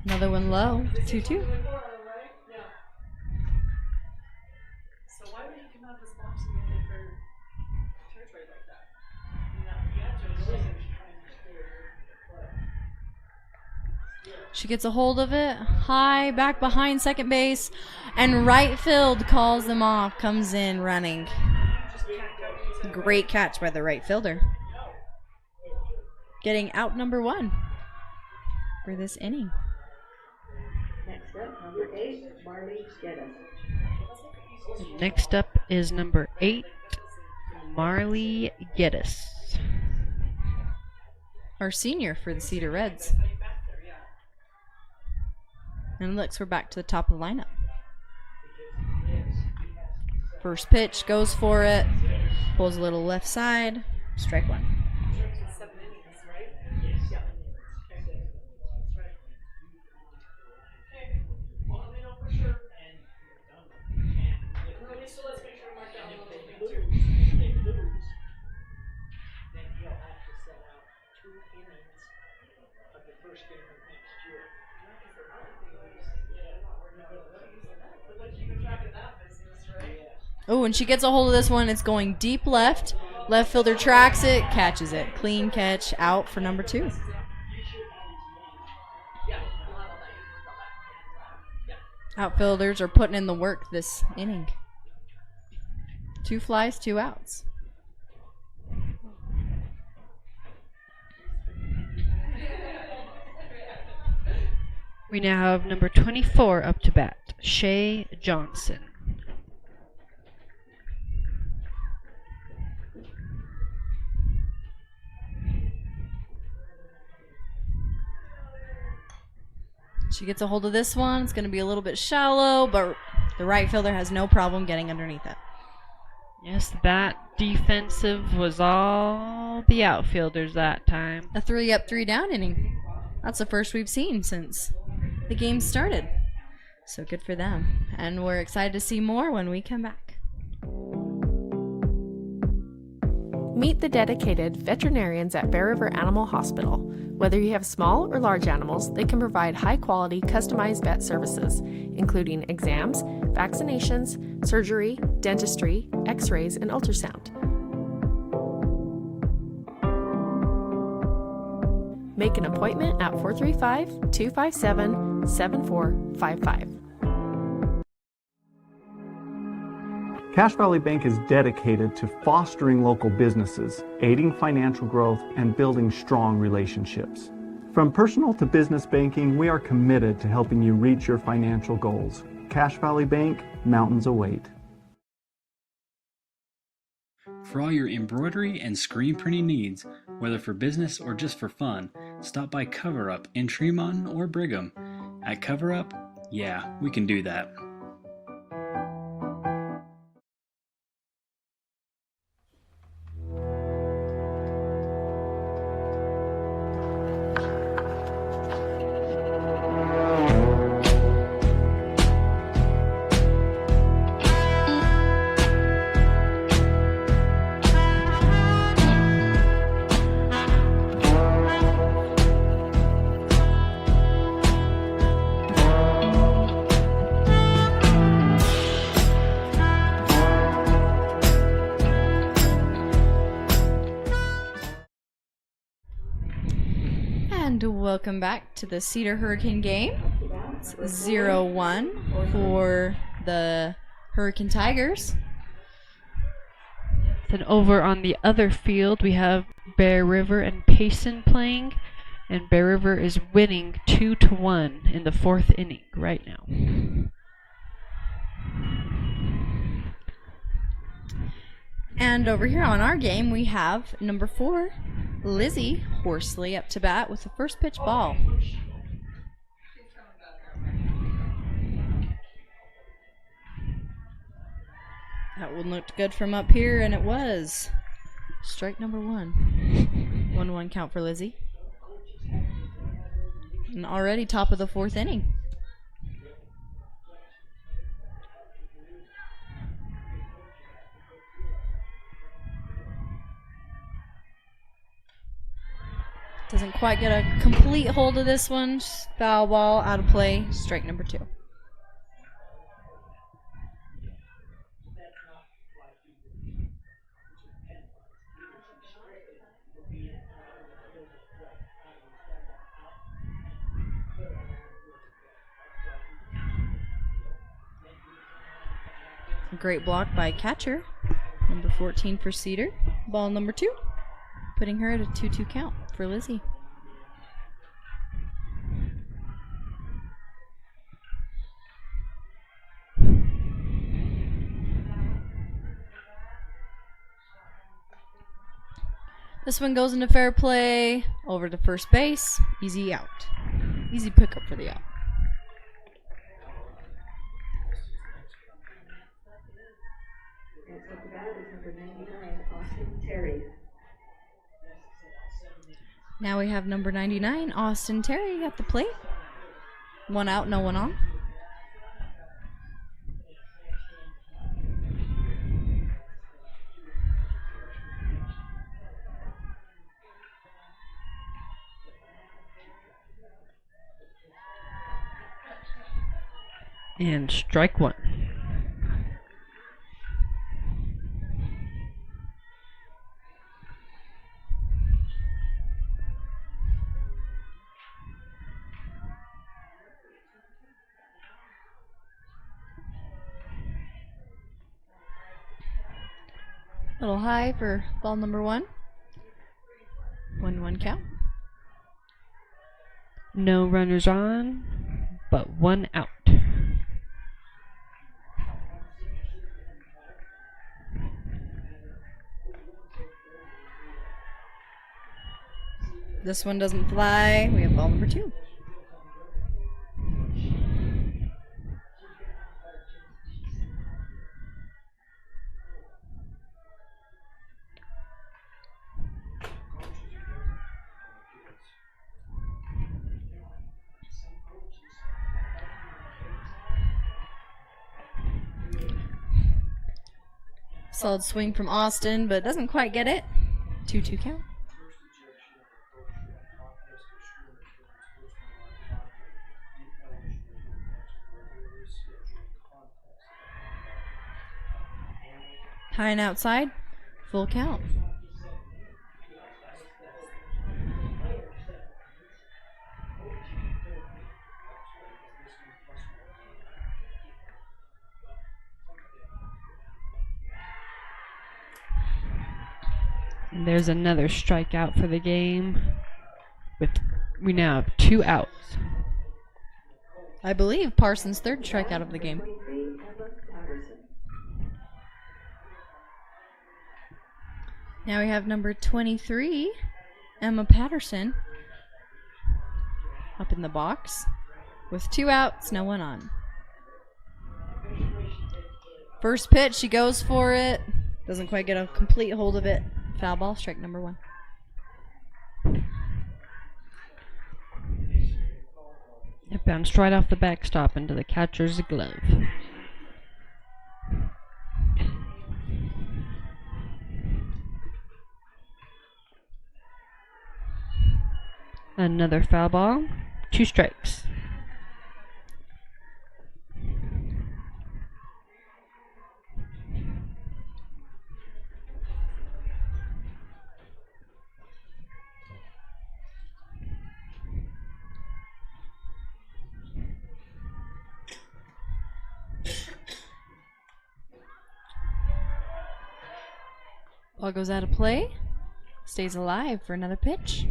Speaker 1: Another one low, 2-2.
Speaker 3: So why would you come out of this box and get for territory like that? You have to really
Speaker 1: She gets a hold of it, high back behind second base, and right field calls them off, comes in running. Great catch by the right fielder. Getting out number 1 for this inning.
Speaker 10: Next up, number 8, Marley Geddes.
Speaker 2: Next up is number 8, Marley Geddes.
Speaker 1: Our senior for the Cedar Reds. And looks, we're back to the top of the lineup. First pitch, goes for it, pulls a little left side, strike one.
Speaker 3: 7 innings, right? Yeah. Okay. That's right. Okay. Well, let me know for sure. Really, so let's make sure we mark down a little thing too.
Speaker 9: If they lose, then he'll have to set out 2 innings of the first game of next year.
Speaker 3: But like keeping track of that business, right?
Speaker 1: Oh, and she gets a hold of this one. It's going deep left. Left fielder tracks it, catches it. Clean catch, out for number 2. Outfielders are putting in the work this inning. 2 flies, 2 outs.
Speaker 2: We now have number 24 up to bat, Shay Johnson.
Speaker 1: She gets a hold of this one. It's going to be a little bit shallow, but the right fielder has no problem getting underneath it.
Speaker 2: Yes, that defensive was all the outfielders that time.
Speaker 1: A 3 up, 3 down inning. That's the first we've seen since the game started. So good for them. And we're excited to see more when we come back.
Speaker 5: Meet the dedicated veterinarians at Bear River Animal Hospital. Whether you have small or large animals, they can provide high-quality, customized vet services, including exams, vaccinations, surgery, dentistry, x-rays, and ultrasound. Make an appointment at 435-257-7455.
Speaker 12: Cache Valley Bank is dedicated to fostering local businesses, aiding financial growth, and building strong relationships. From personal to business banking, we are committed to helping you reach your financial goals. Cache Valley Bank, mountains await.
Speaker 13: For all your embroidery and screen printing needs, whether for business or just for fun, stop by Cover Up in Tremont or Brigham. At Cover Up, yeah, we can do that.
Speaker 1: And welcome back to the Cedar Hurricane game. It's 0-1 for the Hurricane Tigers.
Speaker 2: Then over on the other field, we have Bear River and Payson playing, and Bear River is winning 2-1 in the 4th inning right now.
Speaker 1: And over here on our game, we have number 4, Lizzie Horsley, up to bat with the first pitch ball. That one looked good from up here, and it was. Strike number 1. 1-1 count for Lizzie. And already top of the 4th inning. Doesn't quite get a complete hold of this one. Foul ball, out of play. Strike number 2. A great block by catcher, number 14 for Cedar. Ball number 2, putting her at a 2-2 count for Lizzie. This one goes into fair play, over to first base, easy out. Easy pickup for the out.
Speaker 14: Next up to bat is number 99, Austin Terry.
Speaker 1: Now we have number 99, Austin Terry, at the plate. 1 out, no one on.
Speaker 2: And strike one.
Speaker 1: A little high for ball number 1. 1-1 count.
Speaker 2: No runners on, but 1 out.
Speaker 1: This one doesn't fly. We have ball number 2. Solid swing from Austin, but doesn't quite get it. 2-2 count. High and outside. Full count.
Speaker 2: And there's another strikeout for the game. We now have 2 outs.
Speaker 1: I believe Parsons' 3rd strikeout of the game. Now we have number 23, Emma Patterson, up in the box with 2 outs, no one on. First pitch, she goes for it. Doesn't quite get a complete hold of it. Foul ball, strike number 1.
Speaker 2: It bounced right off the backstop into the catcher's glove. Another foul ball. 2 strikes.
Speaker 1: Ball goes out of play. Stays alive for another pitch.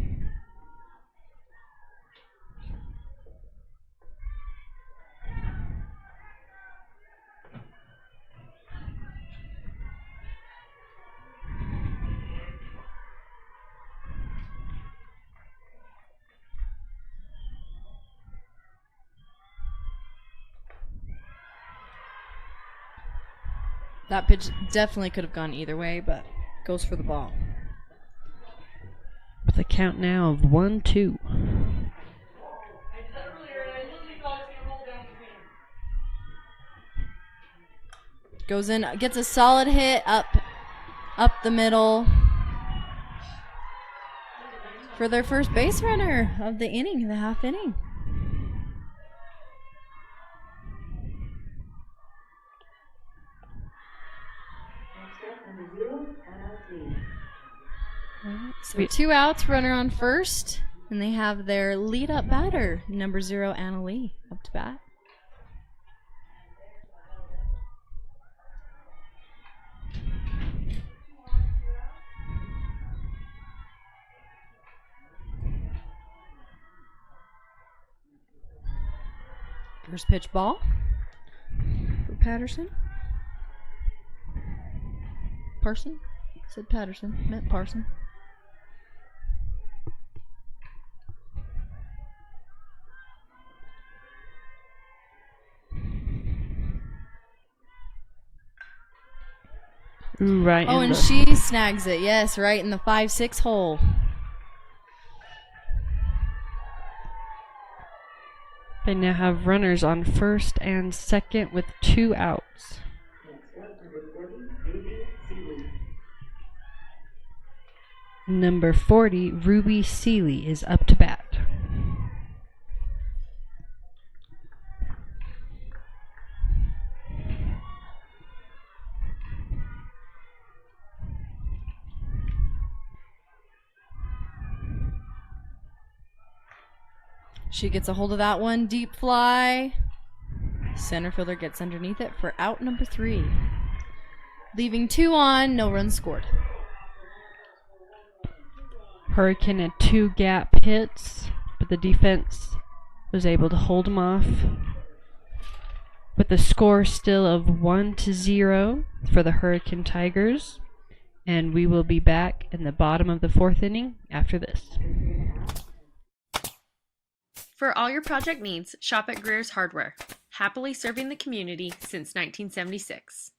Speaker 1: That pitch definitely could have gone either way, but goes for the ball.
Speaker 2: With a count now of 1-2.
Speaker 1: Goes in, gets a solid hit up the middle for their first base runner of the inning, the half inning. So 2 outs, runner on first, and they have their lead-up batter, number 0, Anna Lee, up to bat. First pitch ball for Patterson. Parson? Said Patterson, meant Parson.
Speaker 2: Ooh, right
Speaker 1: Oh,
Speaker 2: in
Speaker 1: and
Speaker 2: the...
Speaker 1: she snags it. Yes, right in the 5-6 hole.
Speaker 2: They now have runners on first and second with 2 outs. Number 40, Ruby Seeley, is up to bat.
Speaker 1: She gets a hold of that one. Deep fly. Center fielder gets underneath it for out number 3. Leaving 2 on, no runs scored.
Speaker 2: Hurricane had 2 gap hits, but the defense was able to hold them off. With the score still of 1-0 for the Hurricane Tigers. And we will be back in the bottom of the 4th inning after this.
Speaker 5: For all your project needs, shop at Greer's Hardware. Happily serving the community since 1976.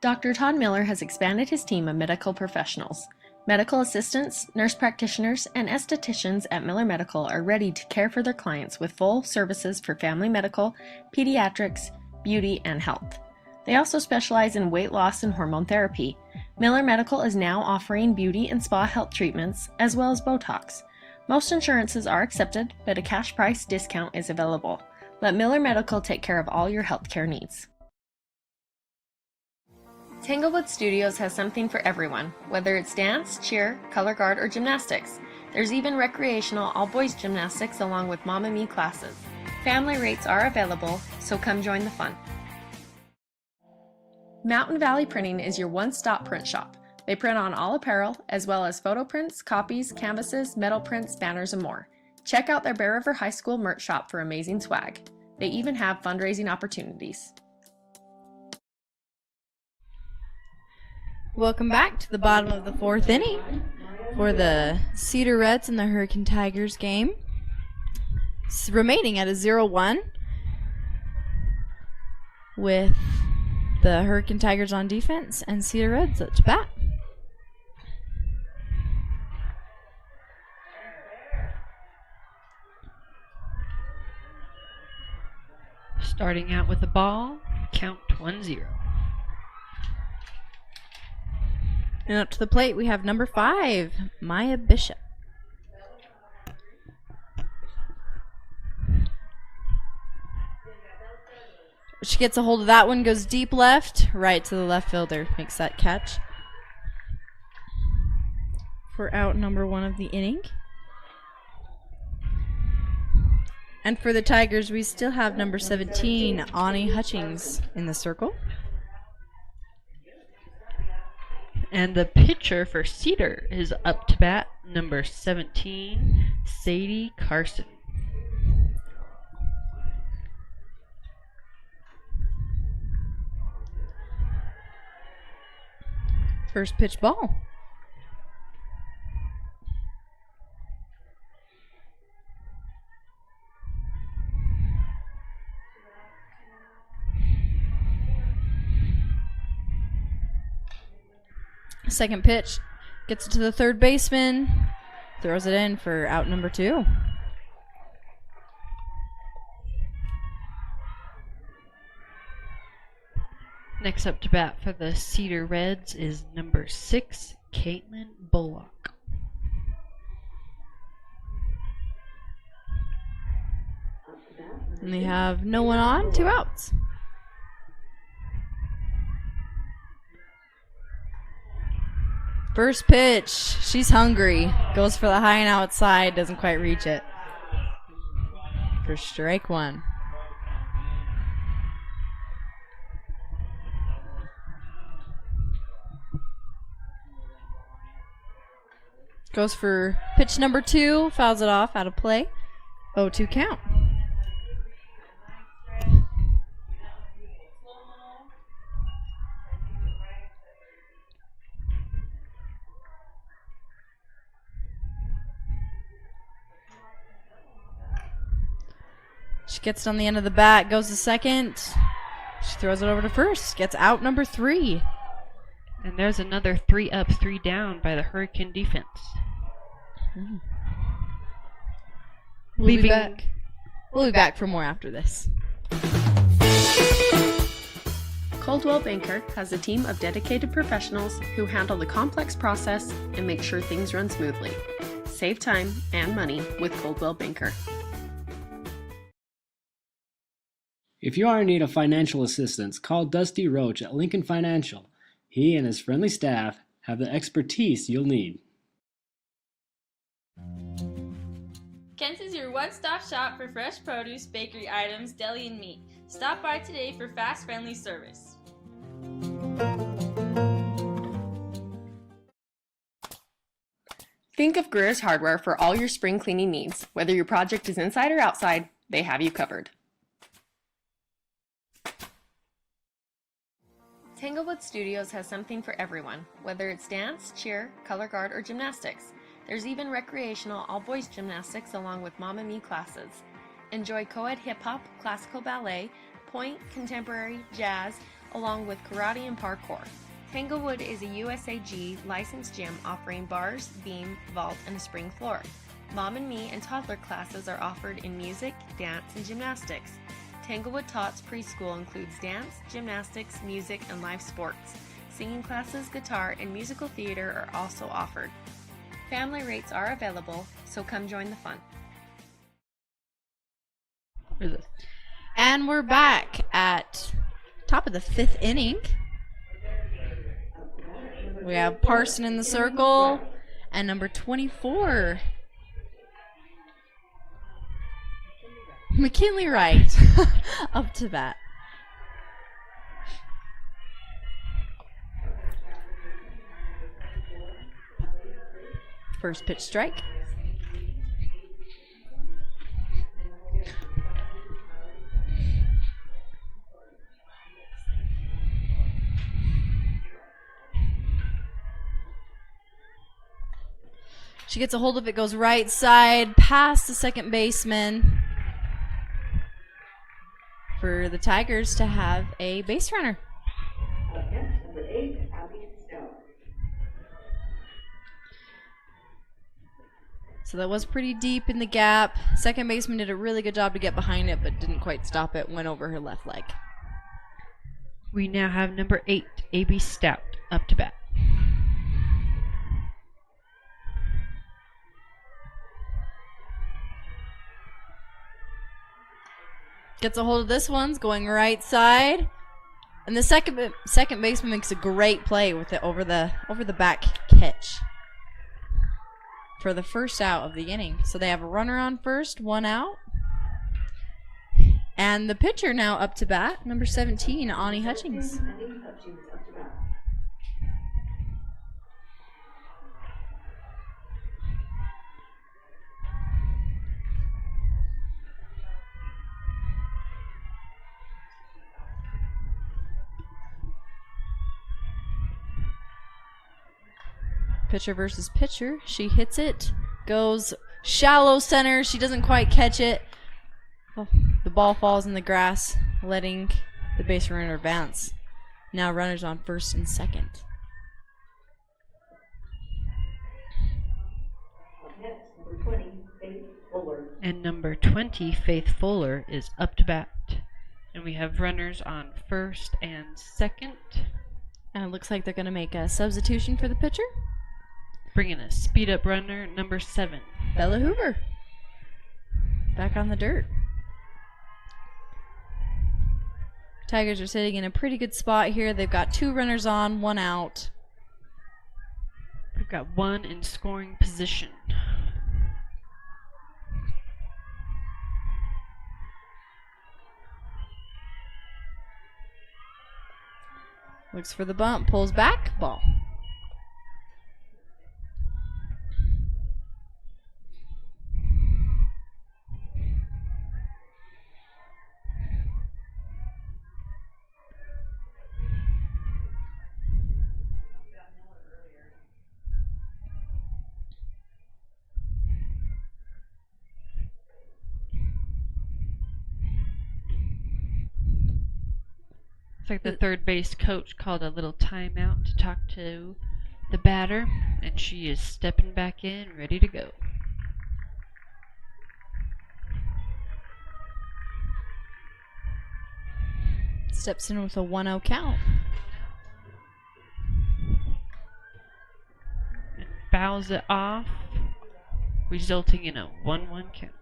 Speaker 5: Dr. Todd Miller has expanded his team of medical professionals. Medical assistants, nurse practitioners, and estheticians at Miller Medical are ready to care for their clients with full services for family medical, pediatrics, beauty, and health. They also specialize in weight loss and hormone therapy. Miller Medical is now offering beauty and spa health treatments, as well as Botox. Most insurances are accepted, but a cash price discount is available. Let Miller Medical take care of all your healthcare needs. Tanglewood Studios has something for everyone, whether it's dance, cheer, color guard, or gymnastics. There's even recreational all-boys gymnastics along with Mamma Mia classes. Family rates are available, so come join the fun. Mountain Valley Printing is your one-stop print shop. They print on all apparel, as well as photo prints, copies, canvases, metal prints, banners, and more. Check out their Bear River High School merch shop for amazing swag. They even have fundraising opportunities.
Speaker 1: Welcome back to the bottom of the 4th inning for the Cedar Reds and the Hurricane Tigers game. Remaining at a 0-1 with the Hurricane Tigers on defense and Cedar Reds at bat.
Speaker 2: Starting out with the ball, count 1-0.
Speaker 1: And up to the plate, we have number 5, Maya Bishop. She gets a hold of that one, goes deep left, right to the left fielder, makes that catch for out number 1 of the inning. And for the Tigers, we still have number 17, Ani Hutchings, in the circle.
Speaker 2: And the pitcher for Cedar is up to bat, number 17, Sadie Carson.
Speaker 1: First pitch ball. Second pitch, gets it to the third baseman, throws it in for out number 2.
Speaker 2: Next up to bat for the Cedar Reds is number 6, Caitlin Bullock.
Speaker 1: And they have no one on, 2 outs. First pitch, she's hungry. Goes for the high and outside, doesn't quite reach it. For strike 1. Goes for pitch number 2, fouls it off, out of play. 0-2 count. She gets it on the end of the bat, goes to second. She throws it over to first, gets out number 3.
Speaker 2: And there's another 3 up, 3 down by the Hurricane defense.
Speaker 1: We'll be back. We'll be back for more after this.
Speaker 5: Coldwell Banker has a team of dedicated professionals who handle the complex process and make sure things run smoothly. Save time and money with Coldwell Banker.
Speaker 13: If you are in need of financial assistance, call Dusty Roach at Lincoln Financial. He and his friendly staff have the expertise you'll need.
Speaker 15: Kent's is your one-stop shop for fresh produce, bakery items, deli, and meat. Stop by today for fast, friendly service.
Speaker 5: Think of Greer's Hardware for all your spring cleaning needs. Whether your project is inside or outside, they have you covered. Tanglewood Studios has something for everyone, whether it's dance, cheer, color guard, or gymnastics. There's even recreational all-boys gymnastics along with Mamma Mia classes. Enjoy co-ed hip-hop, classical ballet, point, contemporary, jazz, along with karate and parkour. Tanglewood is a USAG licensed gym offering bars, beam, vault, and a spring floor. Mom and Me and toddler classes are offered in music, dance, and gymnastics. Tanglewood Tots Preschool includes dance, gymnastics, music, and live sports. Singing classes, guitar, and musical theater are also offered. Family rates are available, so come join the fun.
Speaker 1: And we're back at top of the 5th inning. We have Parson in the circle and number 24. McKinley Wright up to bat. First pitch strike. She gets a hold of it, goes right side, past the second baseman. For the Tigers to have a base runner. So that was pretty deep in the gap. Second baseman did a really good job to get behind it, but didn't quite stop it. Went over her left leg.
Speaker 2: We now have number 8, A.B. Stout, up to bat.
Speaker 1: Gets a hold of this one's going right side, and the second baseman makes a great play with it over the back catch for the first out of the inning. So they have a runner on first, 1 out, and the pitcher now up to bat, number 17, Ani Hutchings. Pitcher versus pitcher. She hits it, goes shallow center. She doesn't quite catch it. Oh, the ball falls in the grass, letting the base runner advance. Now runners on first and second.
Speaker 2: And number 20, Faith Fuller, is up to bat. And we have runners on first and second.
Speaker 1: And it looks like they're going to make a substitution for the pitcher.
Speaker 2: Bringing a speed-up runner, number 7.
Speaker 1: Bella Hoover. Back on the dirt. Tigers are sitting in a pretty good spot here. They've got 2 runners on, 1 out.
Speaker 2: We've got 1 in scoring position.
Speaker 1: Looks for the bump, pulls back, ball.
Speaker 2: It's like the third base coach called a little timeout to talk to the batter, and she is stepping back in, ready to go.
Speaker 1: Steps in with a 1-0 count.
Speaker 2: And fouls it off, resulting in a 1-1 count.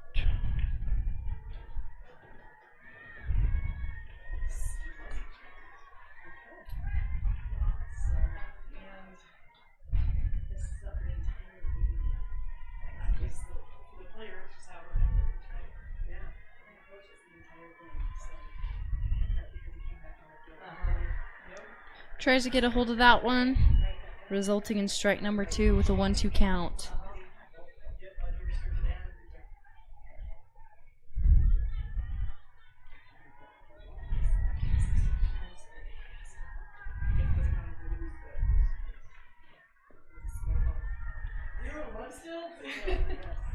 Speaker 1: Tries to get a hold of that one, resulting in strike number 2 with a 1-2 count.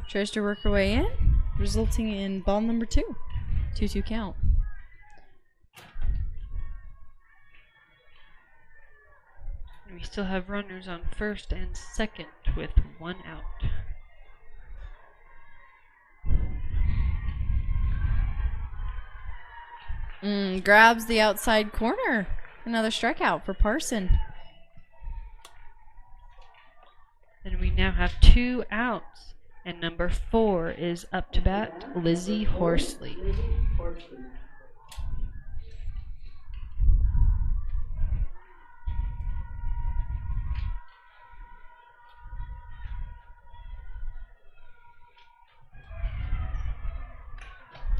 Speaker 1: Tries to work her way in, resulting in ball number 2. 2-2 count.
Speaker 2: We still have runners on first and second with 1 out.
Speaker 1: Grabs the outside corner. Another strikeout for Parson.
Speaker 2: And we now have 2 outs. And number 4 is up to bat, Lizzie Horsley.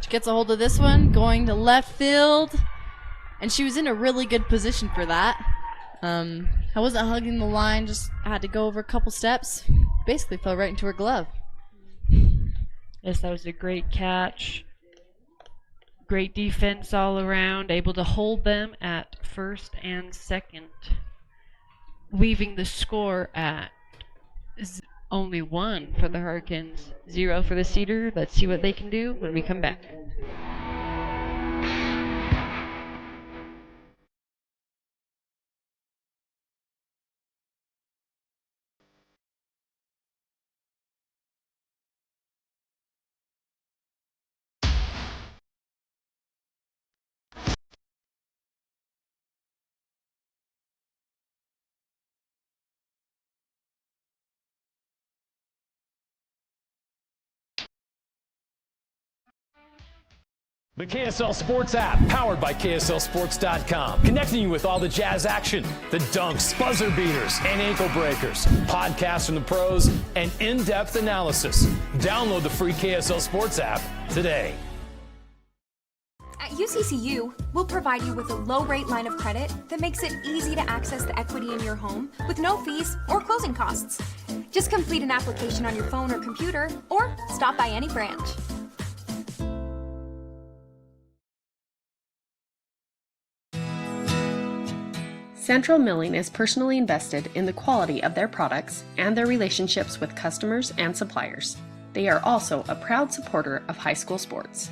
Speaker 1: She gets a hold of this one, going to left field. And she was in a really good position for that. I wasn't hugging the line, just had to go over a couple steps. Basically fell right into her glove.
Speaker 2: Yes, that was a great catch. Great defense all around, able to hold them at first and second, leaving the score at only 1 for the Hurricanes, 0 for the Cedar. Let's see what they can do when we come back.
Speaker 16: The KSL Sports app, powered by KSLSports.com. Connecting you with all the Jazz action, the dunks, buzzer beaters, and ankle breakers, podcasts from the pros, and in-depth analysis. Download the free KSL Sports app today.
Speaker 4: At UCCU, we'll provide you with a low-rate line of credit that makes it easy to access the equity in your home with no fees or closing costs. Just complete an application on your phone or computer, or stop by any branch.
Speaker 5: Central Milling is personally invested in the quality of their products and their relationships with customers and suppliers. They are also a proud supporter of high school sports.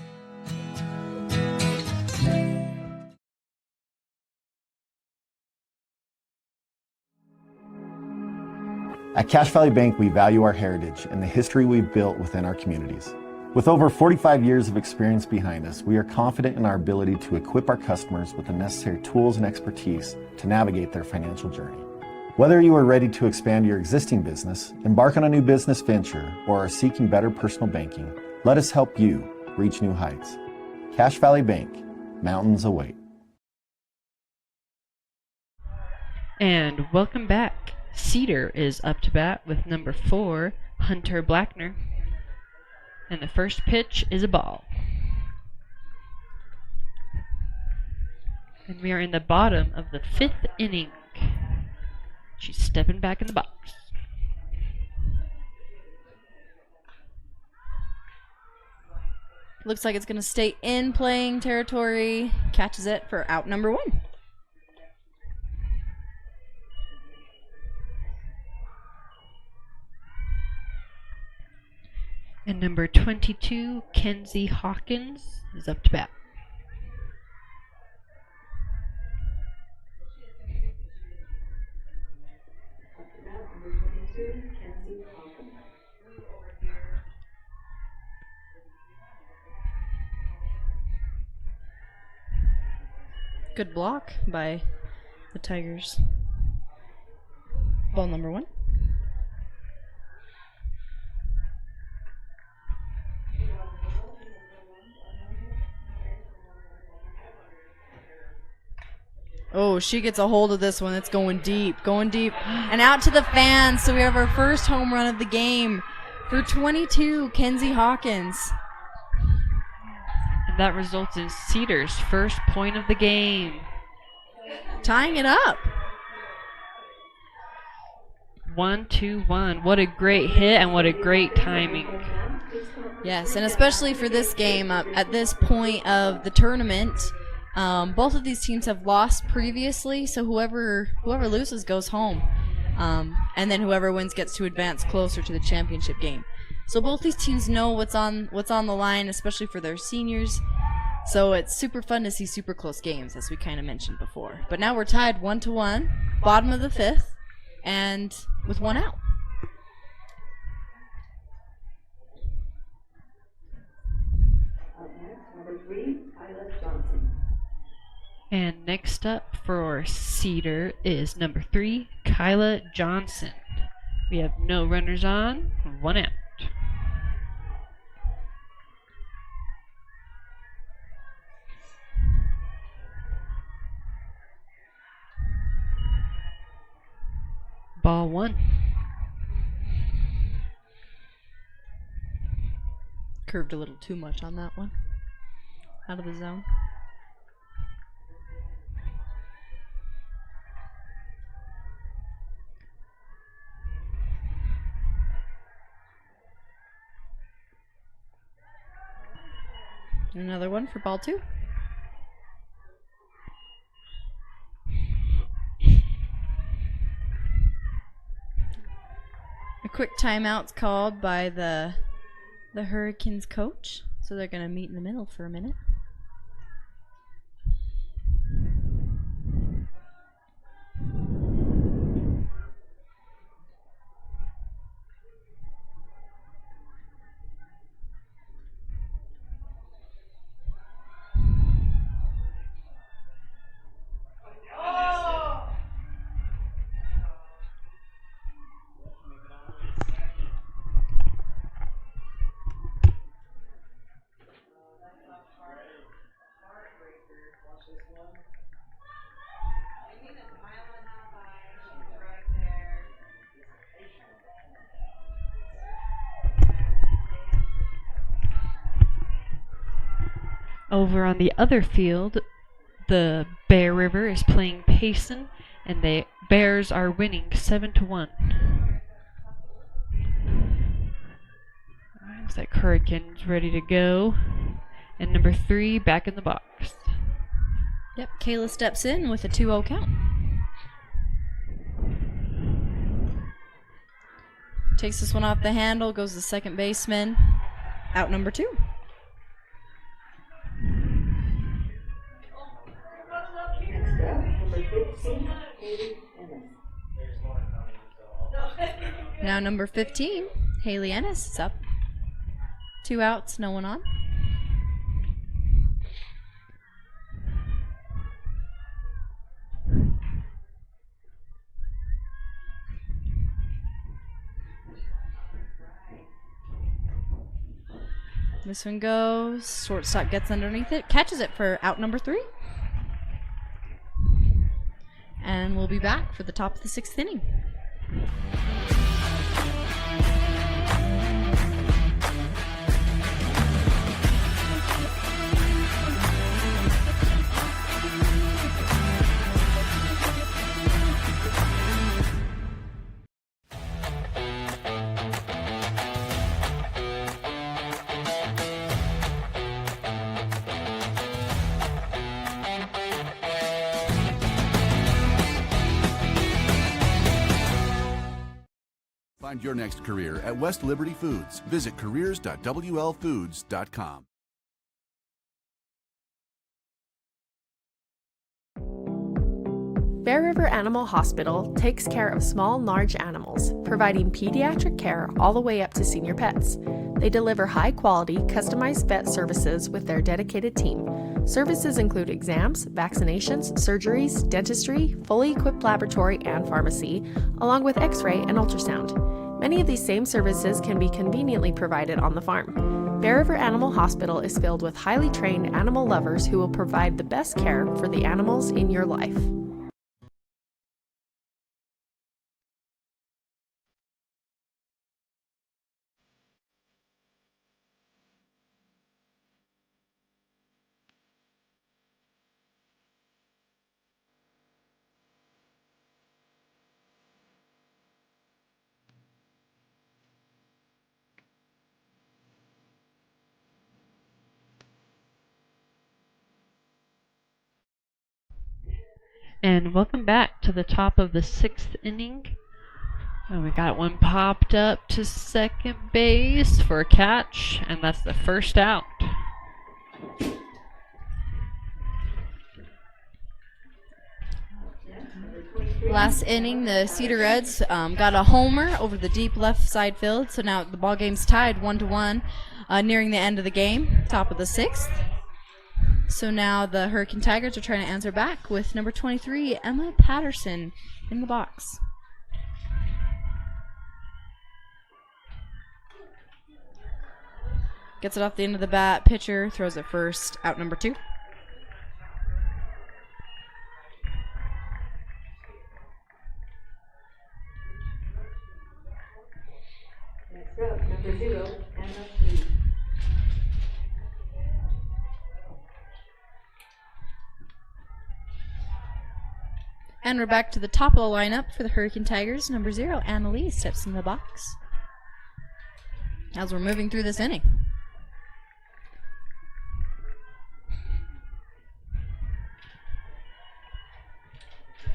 Speaker 6: At Cache Valley Bank, we value our heritage and the history we've built within our communities. With over 45 years of experience behind us, we are confident in our ability to equip our customers with the necessary tools and expertise to navigate their financial journey. Whether you are ready to expand your existing business, embark on a new business venture, or are seeking better personal banking, let us help you reach new heights. Cache Valley Bank, mountains await.
Speaker 2: And welcome back. Cedar is up to bat with number 4, Hunter Blackner. And the first pitch is a ball. And we are in the bottom of the 5th inning. She's stepping back in the box.
Speaker 1: Looks like it's going to stay in playing territory. Catches it for out number 1.
Speaker 2: And number 22, Kenzie Hawkins, is up to bat.
Speaker 1: Good block by the Tigers. Ball number 1. Oh, she gets a hold of this one. It's going deep, and out to the fans. So we have our first home run of the game for 22, Kenzie Hawkins.
Speaker 2: And that results in Cedar's first point of the game.
Speaker 1: Tying it up.
Speaker 2: 1-2-1. What a great hit and what a great timing.
Speaker 1: Yes, and especially for this game, at this point of the tournament, both of these teams have lost previously, so whoever loses goes home, and then whoever wins gets to advance closer to the championship game. So both these teams know what's on the line, especially for their seniors. So it's super fun to see super close games, as we kind of mentioned before. But now we're tied 1-1, bottom of the 5th, and with 1 out.
Speaker 14: Number 3, Kyla Johnson.
Speaker 2: And next up for Cedar is number 3, Kyla Johnson. We have no runners on, 1 out. Ball 1.
Speaker 1: Curved a little too much on that one. Out of the zone. Another one for ball 2. A quick timeout's called by the Hurricanes coach, so they're going to meet in the middle for a minute.
Speaker 2: Over on the other field, the Bear River is playing Payson, and the Bears are winning 7-1. Looks like Hurricanes ready to go. And number 3 back in the box.
Speaker 1: Yep, Kayla steps in with a 2-0 count. Takes this one off the handle, goes to second baseman. Out number 2.
Speaker 14: Next up, number 15, Haley Ennis.
Speaker 1: Now number 15, Haley Ennis is up. 2 outs, no one on. This one goes, shortstop gets underneath it, catches it for out number 3. And we'll be back for the top of the 6th inning.
Speaker 7: Find your next career at West Liberty Foods. Visit careers.wlfoods.com.
Speaker 5: Bear River Animal Hospital takes care of small and large animals, providing pediatric care all the way up to senior pets. They deliver high-quality, customized vet services with their dedicated team, Services include exams, vaccinations, surgeries, dentistry, fully equipped laboratory and pharmacy, along with x-ray and ultrasound. Many of these same services can be conveniently provided on the farm. Bear River Animal Hospital is filled with highly trained animal lovers who will provide the best care for the animals in your life.
Speaker 2: And welcome back to the top of the 6th inning. And we got one popped up to second base for a catch, and that's the first out.
Speaker 1: Last inning, the Cedar Reds got a homer over the deep left side field, so now the ball game's tied 1-1, nearing the end of the game, top of the 6th. So now the Hurricane Tigers are trying to answer back with number 23, Emma Patterson, in the box. Gets it off the end of the bat, pitcher throws it first, out number 2.
Speaker 14: Next up, number 0, Emma Lee.
Speaker 1: And we're back to the top of the lineup for the Hurricane Tigers. Number 0, Annalise, steps in the box as we're moving through this inning.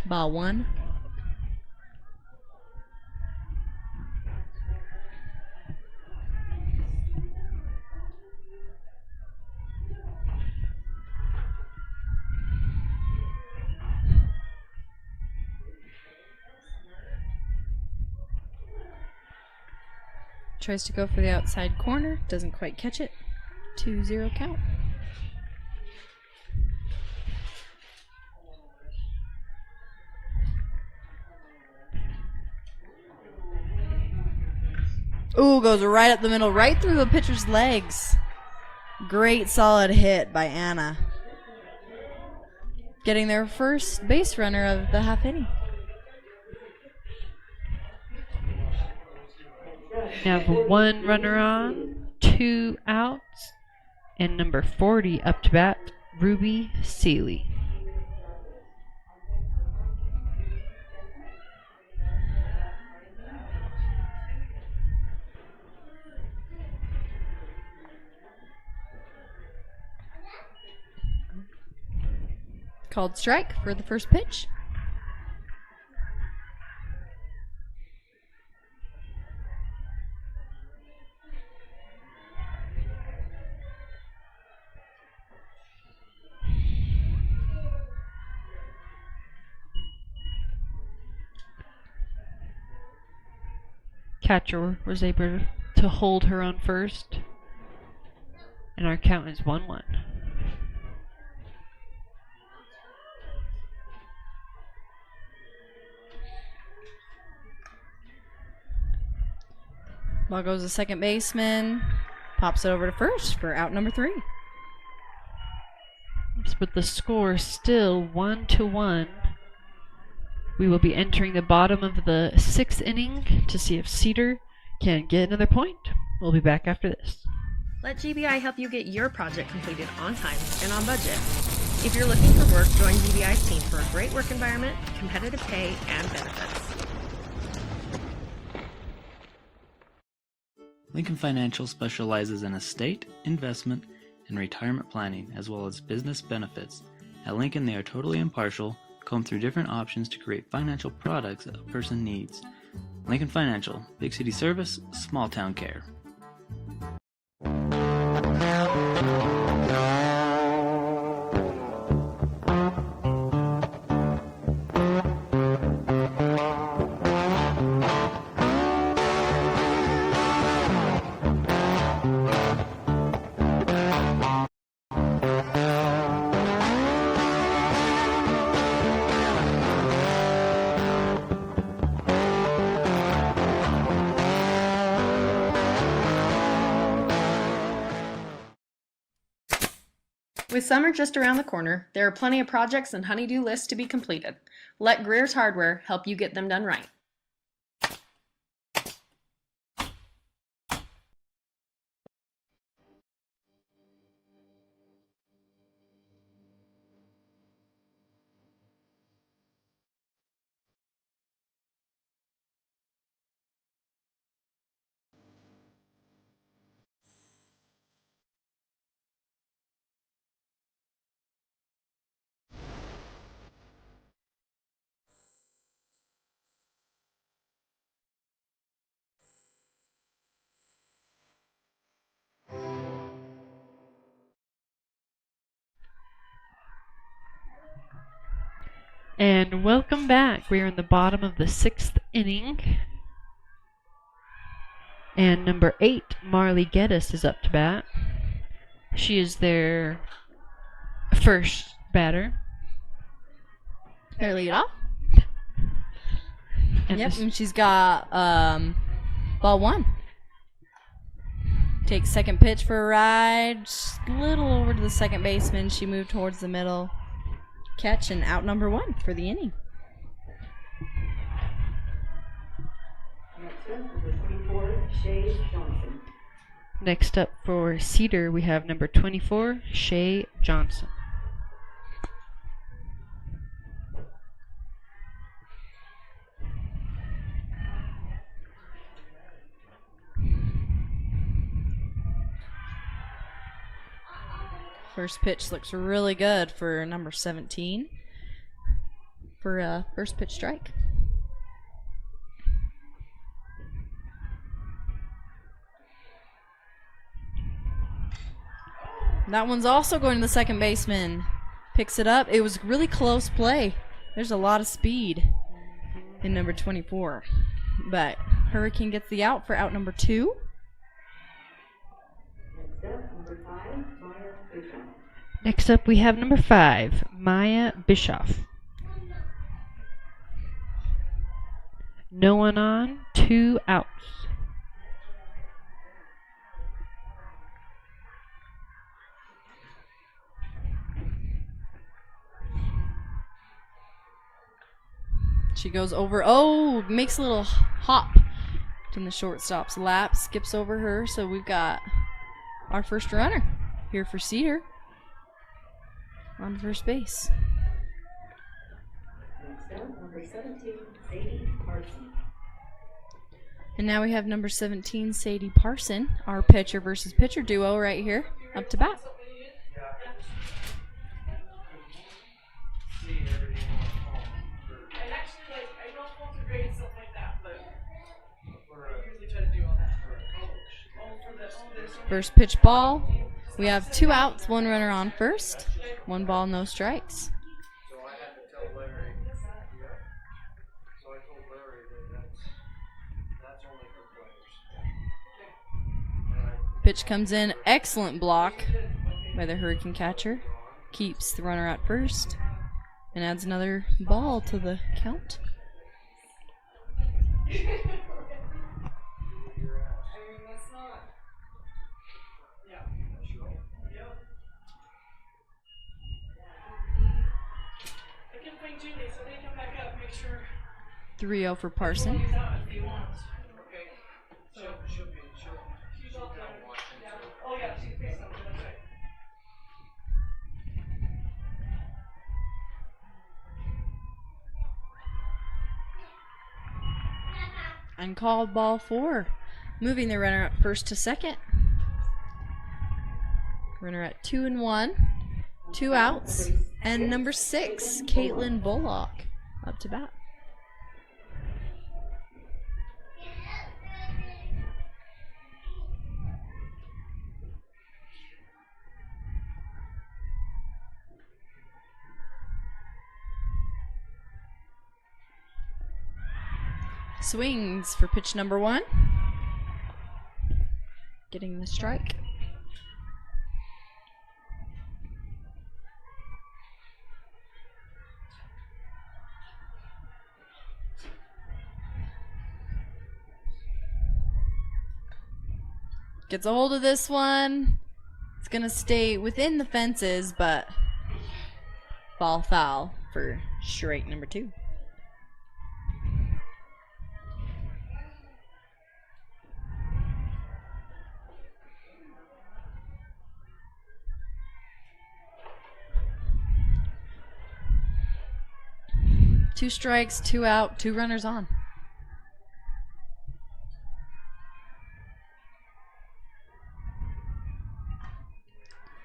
Speaker 1: Ball 1. Tries to go for the outside corner, doesn't quite catch it. 2-0 count. Ooh, goes right up the middle, right through the pitcher's legs. Great solid hit by Anna. Getting their first base runner of the half inning.
Speaker 2: Now have 1 runner on, 2 outs, and number 40 up to bat, Ruby Seeley.
Speaker 1: Called strike for the first pitch.
Speaker 2: Catcher was able to hold her on first, and our count is 1-1.
Speaker 1: Ball goes to second baseman, pops it over to first for out number 3.
Speaker 2: With the score still 1-1, we will be entering the bottom of the 6th inning to see if Cedar can get another point. We'll be back after this.
Speaker 5: Let GBI help you get your project completed on time and on budget. If you're looking for work, join GBI's team for a great work environment, competitive pay, and benefits.
Speaker 8: Lincoln Financial specializes in estate, investment, and retirement planning, as well as business benefits. At Lincoln, they are totally impartial, comb through different options to create financial products a person needs. Lincoln Financial, big city service, small town care.
Speaker 5: With summer just around the corner, there are plenty of projects and honey-do lists to be completed. Let Greer's Hardware help you get them done right.
Speaker 2: And welcome back. We are in the bottom of the 6th inning. And number 8, Marley Geddes, is up to bat. She is their first batter.
Speaker 1: Their lead off.
Speaker 2: And
Speaker 1: Yep,
Speaker 2: this-
Speaker 1: and she's got ball 1. Takes second pitch for a ride. Just a little over to the second baseman. She moved towards the middle. Catch and out number 1 for the inning.
Speaker 14: Next up, number 24, Shay Johnson.
Speaker 2: Next up for Cedar, we have number 24, Shay Johnson.
Speaker 1: First pitch looks really good for number 17 for a first pitch strike. That one's also going to the second baseman. Picks it up. It was really close play. There's a lot of speed in number 24. But Hurricane gets the out for out number 2.
Speaker 14: Next up, number 5, Maya Bischoff.
Speaker 2: Next up, we have number 5, Maya Bischoff. No one on, 2 outs.
Speaker 1: She goes over. Oh, makes a little hop in the shortstop's lap. Skips over her. So we've got our first runner here for Cedar on first base.
Speaker 14: Next up, number 17, Sadie Parson.
Speaker 1: And now we have number 17, Sadie Parson, our pitcher versus pitcher duo right here, up to bat. First pitch ball. We have 2 outs, 1 runner on first. 1 ball, no strikes.
Speaker 9: So I had to tell Larry, so I told Larry that that's only for players.
Speaker 1: Pitch comes in. Excellent block by the Hurricane catcher. Keeps the runner at first and adds another ball to the count.
Speaker 3: I can find Julie, so they come back up, make sure
Speaker 1: 3-0 for Parson.
Speaker 3: he's out if he wants. Okay.
Speaker 9: She'll be
Speaker 3: She's all done. Yeah. Oh yeah, she's facing them, that's right.
Speaker 1: Uncalled ball 4. Moving the runner up first to second. Runner at 2 and 1. 2 outs. And number 6, Caitlin Bullock, up to bat. Swings for pitch number 1. Getting the strike. Gets a hold of this one. It's going to stay within the fences, but ball foul for strike number 2. Two strikes, 2 out, 2 runners on.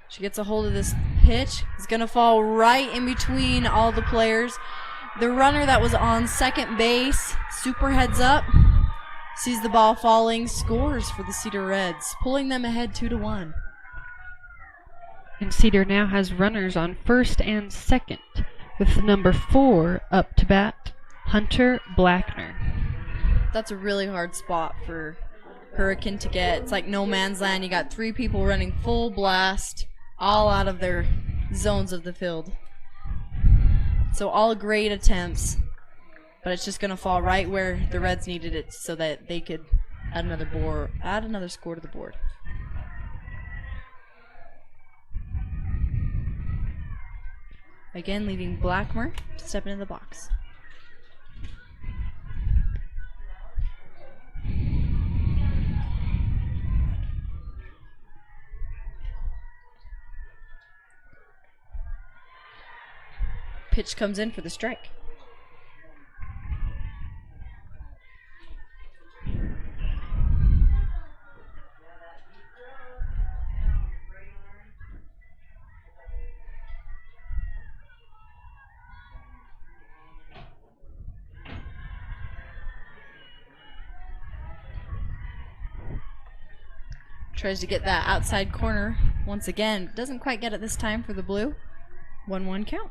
Speaker 1: She gets a hold of this pitch. It's going to fall right in between all the players. The runner that was on second base, super heads up, sees the ball falling, scores for the Cedar Reds, pulling them ahead 2-1.
Speaker 2: And Cedar now has runners on first and second, with number 4 up to bat, Hunter Blackner.
Speaker 1: That's a really hard spot for Hurricane to get. It's like no man's land. You got 3 people running full blast, all out of their zones of the field. So all great attempts, but it's just going to fall right where the Reds needed it so that they could add another score to the board. Again, leaving Blackmer to step into the box. Pitch comes in for the strike. Tries to get that outside corner once again. Doesn't quite get it this time for the blue. 1-1 count.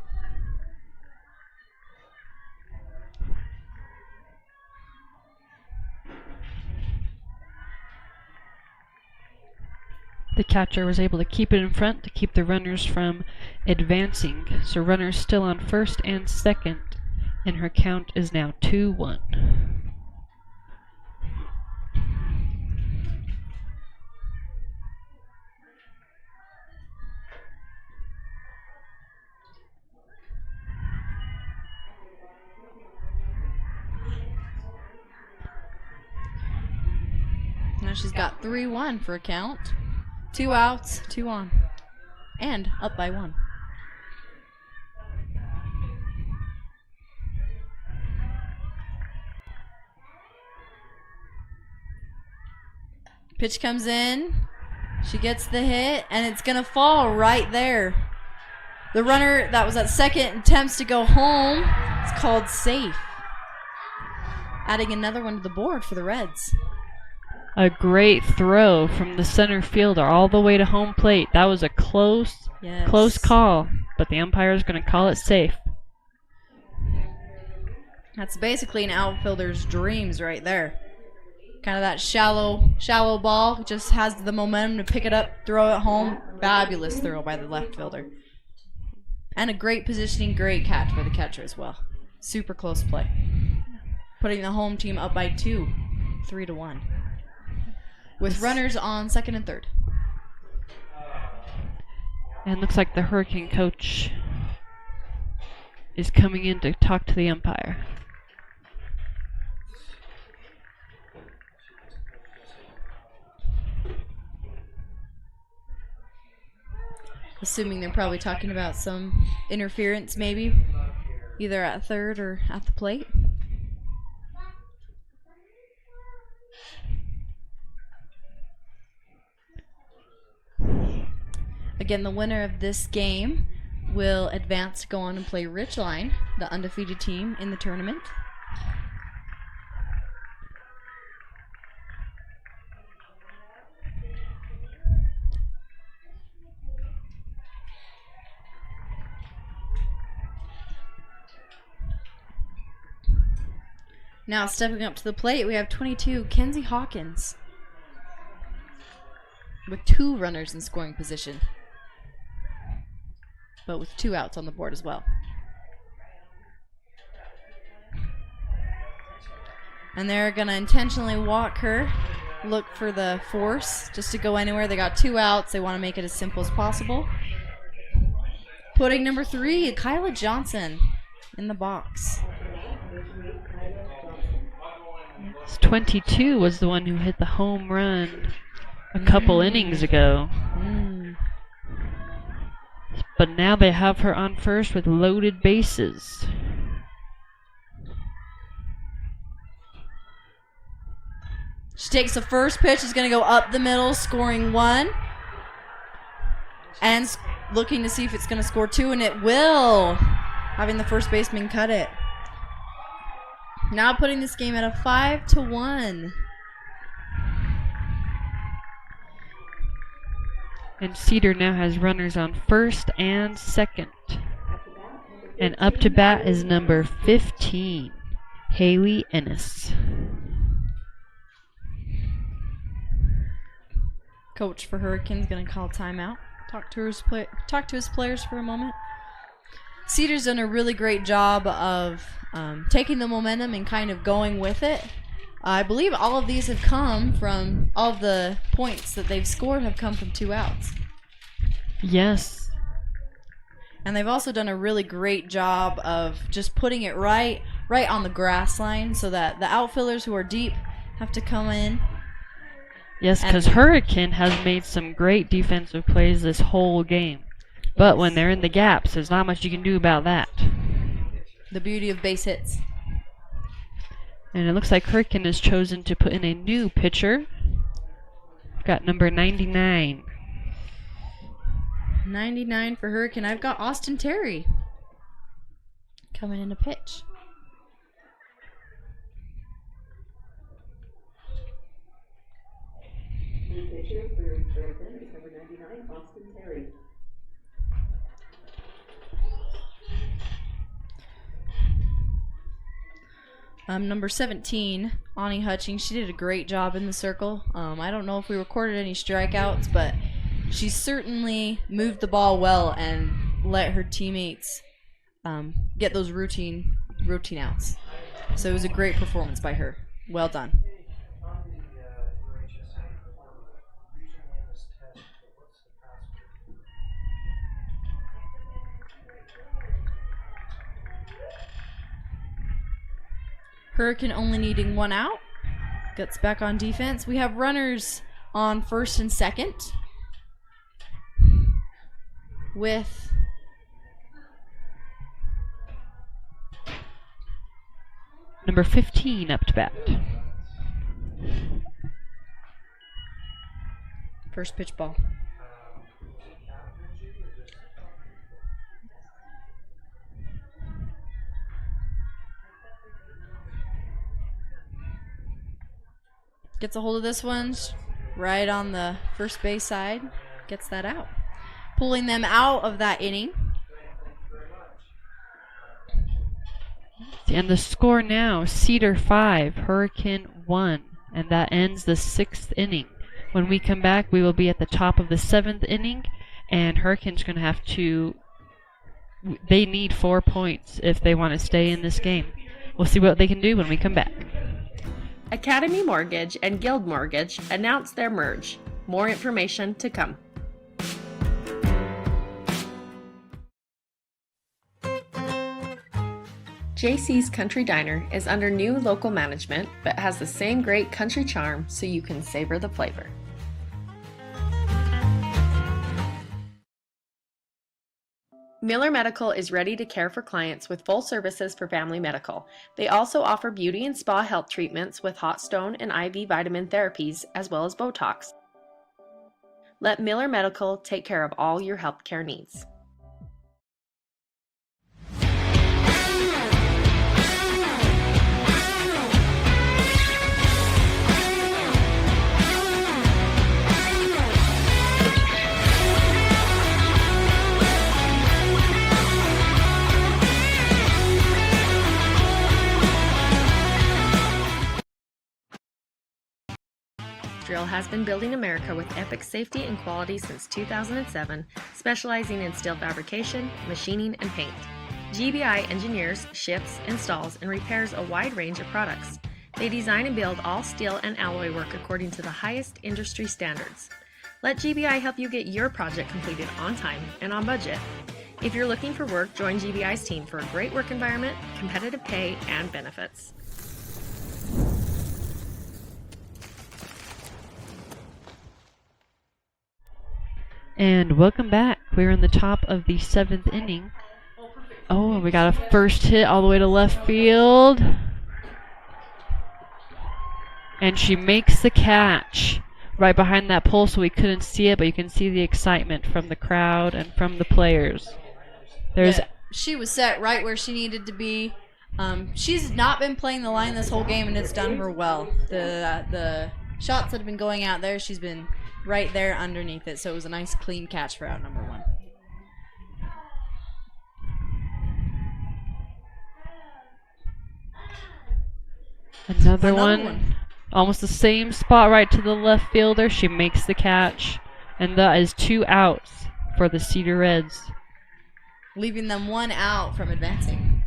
Speaker 2: The catcher was able to keep it in front to keep the runners from advancing. So runners still on first and second, and her count is now 2-1.
Speaker 1: Now she's got 3-1 for a count. 2 outs, 2 on. And up by 1. Pitch comes in. She gets the hit, and it's going to fall right there. The runner that was at second attempts to go home. It's called safe. Adding another one to the board for the Reds.
Speaker 2: A great throw from the center fielder all the way to home plate. That was a close call, but the umpire is going to call it safe.
Speaker 1: That's basically an outfielder's dreams right there. Kind of that shallow ball, just has the momentum to pick it up, throw it home. Fabulous throw by the left fielder. And a great positioning, great catch by the catcher as well. Super close play. Putting the home team up by 2, 3-1. With runners on second and third.
Speaker 2: And looks like the Hurricane coach is coming in to talk to the umpire.
Speaker 1: Assuming they're probably talking about some interference maybe, either at third or at the plate. Again, the winner of this game will advance to go on and play Ridgeline, the undefeated team in the tournament. Now stepping up to the plate, we have 22, Kenzie Hawkins, with 2 runners in scoring position, but with 2 outs on the board as well. And they're going to intentionally walk her look for the force just to go anywhere. They got 2 outs. They want to make it as simple as possible. Putting number 3, Kyla Johnson, in the box.
Speaker 2: 22 was the one who hit the home run a couple innings ago. But now they have her on first with loaded bases.
Speaker 1: She takes the first pitch. Is going to go up the middle, scoring 1. And looking to see if it's going to score 2, and it will. Having the first baseman cut it. Now putting this game at a 5-1.
Speaker 2: And Cedar now has runners on first and second. And up to bat is number 15, Haley Ennis.
Speaker 1: Coach for Hurricanes going to call timeout. Talk to his players for a moment. Cedar's done a really great job of taking the momentum and kind of going with it. I believe all of these have come from, all of the points that they've scored have come from 2 outs.
Speaker 2: Yes.
Speaker 1: And they've also done a really great job of just putting it right on the grass line so that the outfielders who are deep have to come in.
Speaker 2: Yes, because Hurricane has made some great defensive plays this whole game. But when they're in the gaps, there's not much you can do about that.
Speaker 1: The beauty of base hits.
Speaker 2: And it looks like Hurricane has chosen to put in a new pitcher. Got number 99.
Speaker 1: 99 for Hurricane. I've got Austin Terry coming in to pitch.
Speaker 14: New pitcher for Hurricane is number 99, Austin Terry.
Speaker 1: Number 17, Ani Hutchings. She did a great job in the circle. I don't know if we recorded any strikeouts, but she certainly moved the ball well and let her teammates get those routine outs. So it was a great performance by her. Well done. Hurricane only needing 1 out. Gets back on defense. We have runners on first and second with
Speaker 2: number 15 up to bat.
Speaker 1: First pitch ball. Gets a hold of this one right on the first base side. Gets that out. Pulling them out of that inning.
Speaker 2: And the score now, Cedar 5, Hurricane 1. And that ends the 6th inning. When we come back, we will be at the top of the 7th inning. And Hurricane's going to have to... They need 4 points if they want to stay in this game. We'll see what they can do when we come back.
Speaker 5: Academy Mortgage and Guild Mortgage announced their merge. More information to come. JC's Country Diner is under new local management, but has the same great country charm so you can savor the flavor. Miller Medical is ready to care for clients with full services for family medical. They also offer beauty and spa health treatments with hot stone and IV vitamin therapies, as well as Botox. Let Miller Medical take care of all your healthcare needs. Drill has been building America with epic safety and quality since 2007, specializing in steel fabrication, machining, and paint. GBI engineers, ships, installs, and repairs a wide range of products. They design and build all steel and alloy work according to the highest industry standards. Let GBI help you get your project completed on time and on budget. If you're looking for work, join GBI's team for a great work environment, competitive pay, and benefits.
Speaker 2: And welcome back. We're in the top of the 7th inning. Oh, we got a first hit all the way to left field. And she makes the catch right behind that pole, so we couldn't see it, but you can see the excitement from the crowd and from the players.
Speaker 1: She was set right where she needed to be. She's not been playing the line this whole game, and it's done her well. The shots that have been going out there, she's been right there underneath it, so it was a nice clean catch for out number 1.
Speaker 2: Another one. Almost the same spot right to the left fielder. She makes the catch, and that is 2 outs for the Cedar Reds,
Speaker 1: leaving them 1 out from advancing.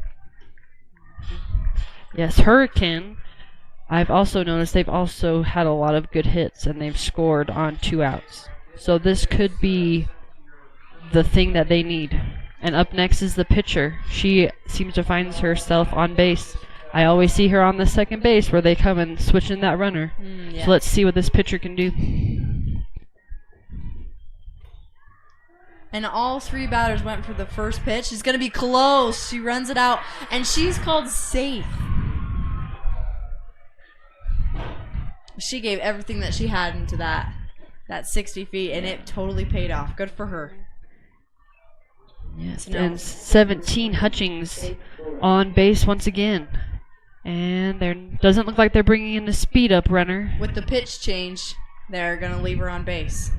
Speaker 2: Yes, Hurricane, I've also noticed they've also had a lot of good hits, and they've scored on 2 outs. So this could be the thing that they need. And up next is the pitcher. She seems to find herself on base. I always see her on the second base where they come and switch in that runner.
Speaker 1: Yeah.
Speaker 2: So let's see what this pitcher can do.
Speaker 1: And all 3 batters went for the first pitch. She's going to be close. She runs it out, and she's called safe. She gave everything that she had into that 60 feet, and it totally paid off. Good for her.
Speaker 2: Yes, and 17 Hutchings on base once again. And there doesn't look like they're bringing in the speed-up runner.
Speaker 1: With the pitch change, they're going to leave her on base.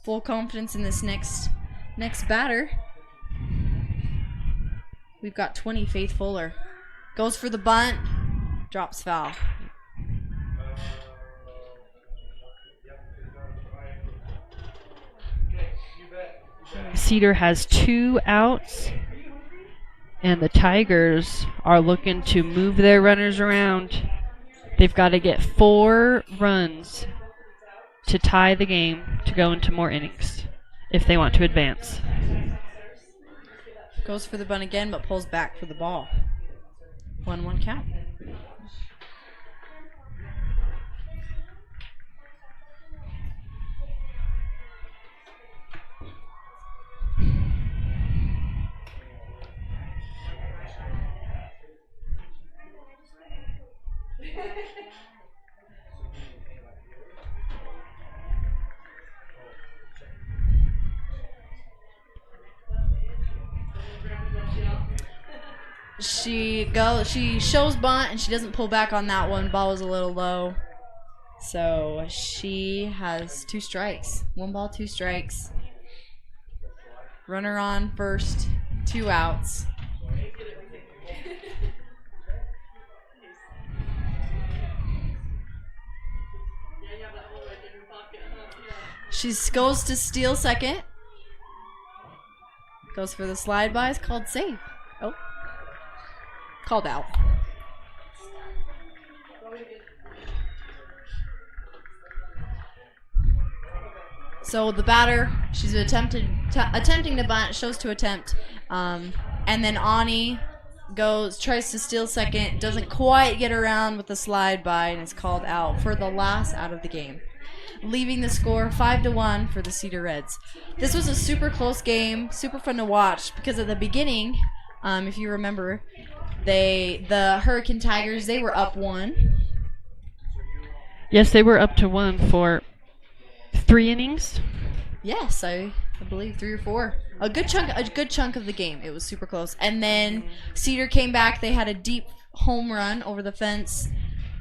Speaker 1: Full confidence in this next batter. We've got 20, Faith Fuller. Goes for the bunt, drops foul.
Speaker 2: Cedar has 2 outs, and the Tigers are looking to move their runners around. They've got to get 4 runs to tie the game to go into more innings if they want to advance.
Speaker 1: Goes for the bunt again, but pulls back for the ball. 1-1 count. She shows bunt, and she doesn't pull back on that one. Ball was a little low. So she has 2 strikes. 1 ball, 2 strikes. Runner on first, 2 outs. She goes to steal second. Goes for the slide by. It's called safe. Oh. Called out. So the batter, she's attempting to bunt, shows to attempt, and then Ani tries to steal second, doesn't quite get around with the slide by, and is called out for the last out of the game, leaving the score 5-1 for the Cedar Reds. This was a super close game, super fun to watch, because at the beginning, if you remember, the Hurricane Tigers, they were up 1.
Speaker 2: Yes, they were up to 1 for 3 innings.
Speaker 1: Yes, I believe 3 or 4. A good chunk of the game. It was super close. And then Cedar came back. They had a deep home run over the fence.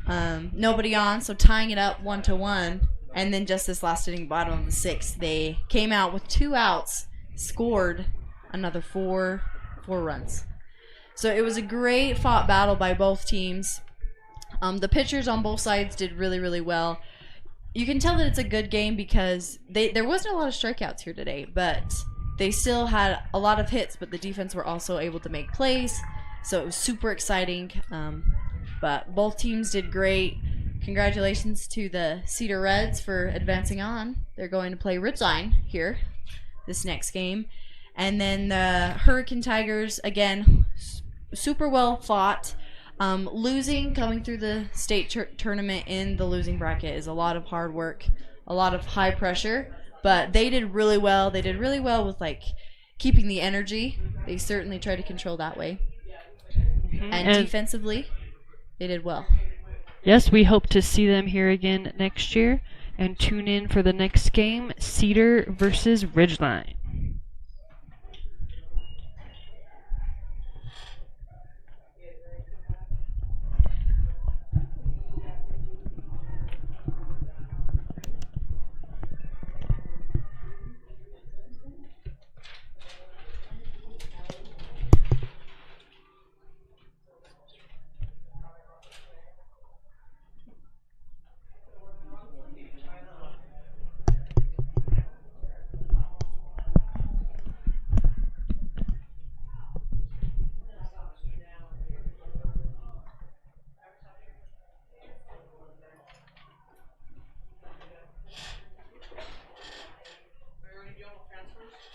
Speaker 1: Nobody on, so tying it up 1-1. And then just this last inning, bottom of the 6th, they came out with 2 outs, scored another 4 runs. So it was a great fought battle by both teams. The pitchers on both sides did really, really well. You can tell that it's a good game because there wasn't a lot of strikeouts here today, but they still had a lot of hits, but the defense were also able to make plays. So it was super exciting. But both teams did great. Congratulations to the Cedar Reds for advancing on. They're going to play Ridgeline here this next game. And then the Hurricane Tigers, again, super well fought. Losing, coming through the state tournament in the losing bracket is a lot of hard work, a lot of high pressure. But they did really well. They did really well with keeping the energy. They certainly tried to control that way.
Speaker 2: Mm-hmm.
Speaker 1: And defensively, they did well.
Speaker 2: Yes, we hope to see them here again next year. And tune in for the next game, Cedar versus Ridgeline.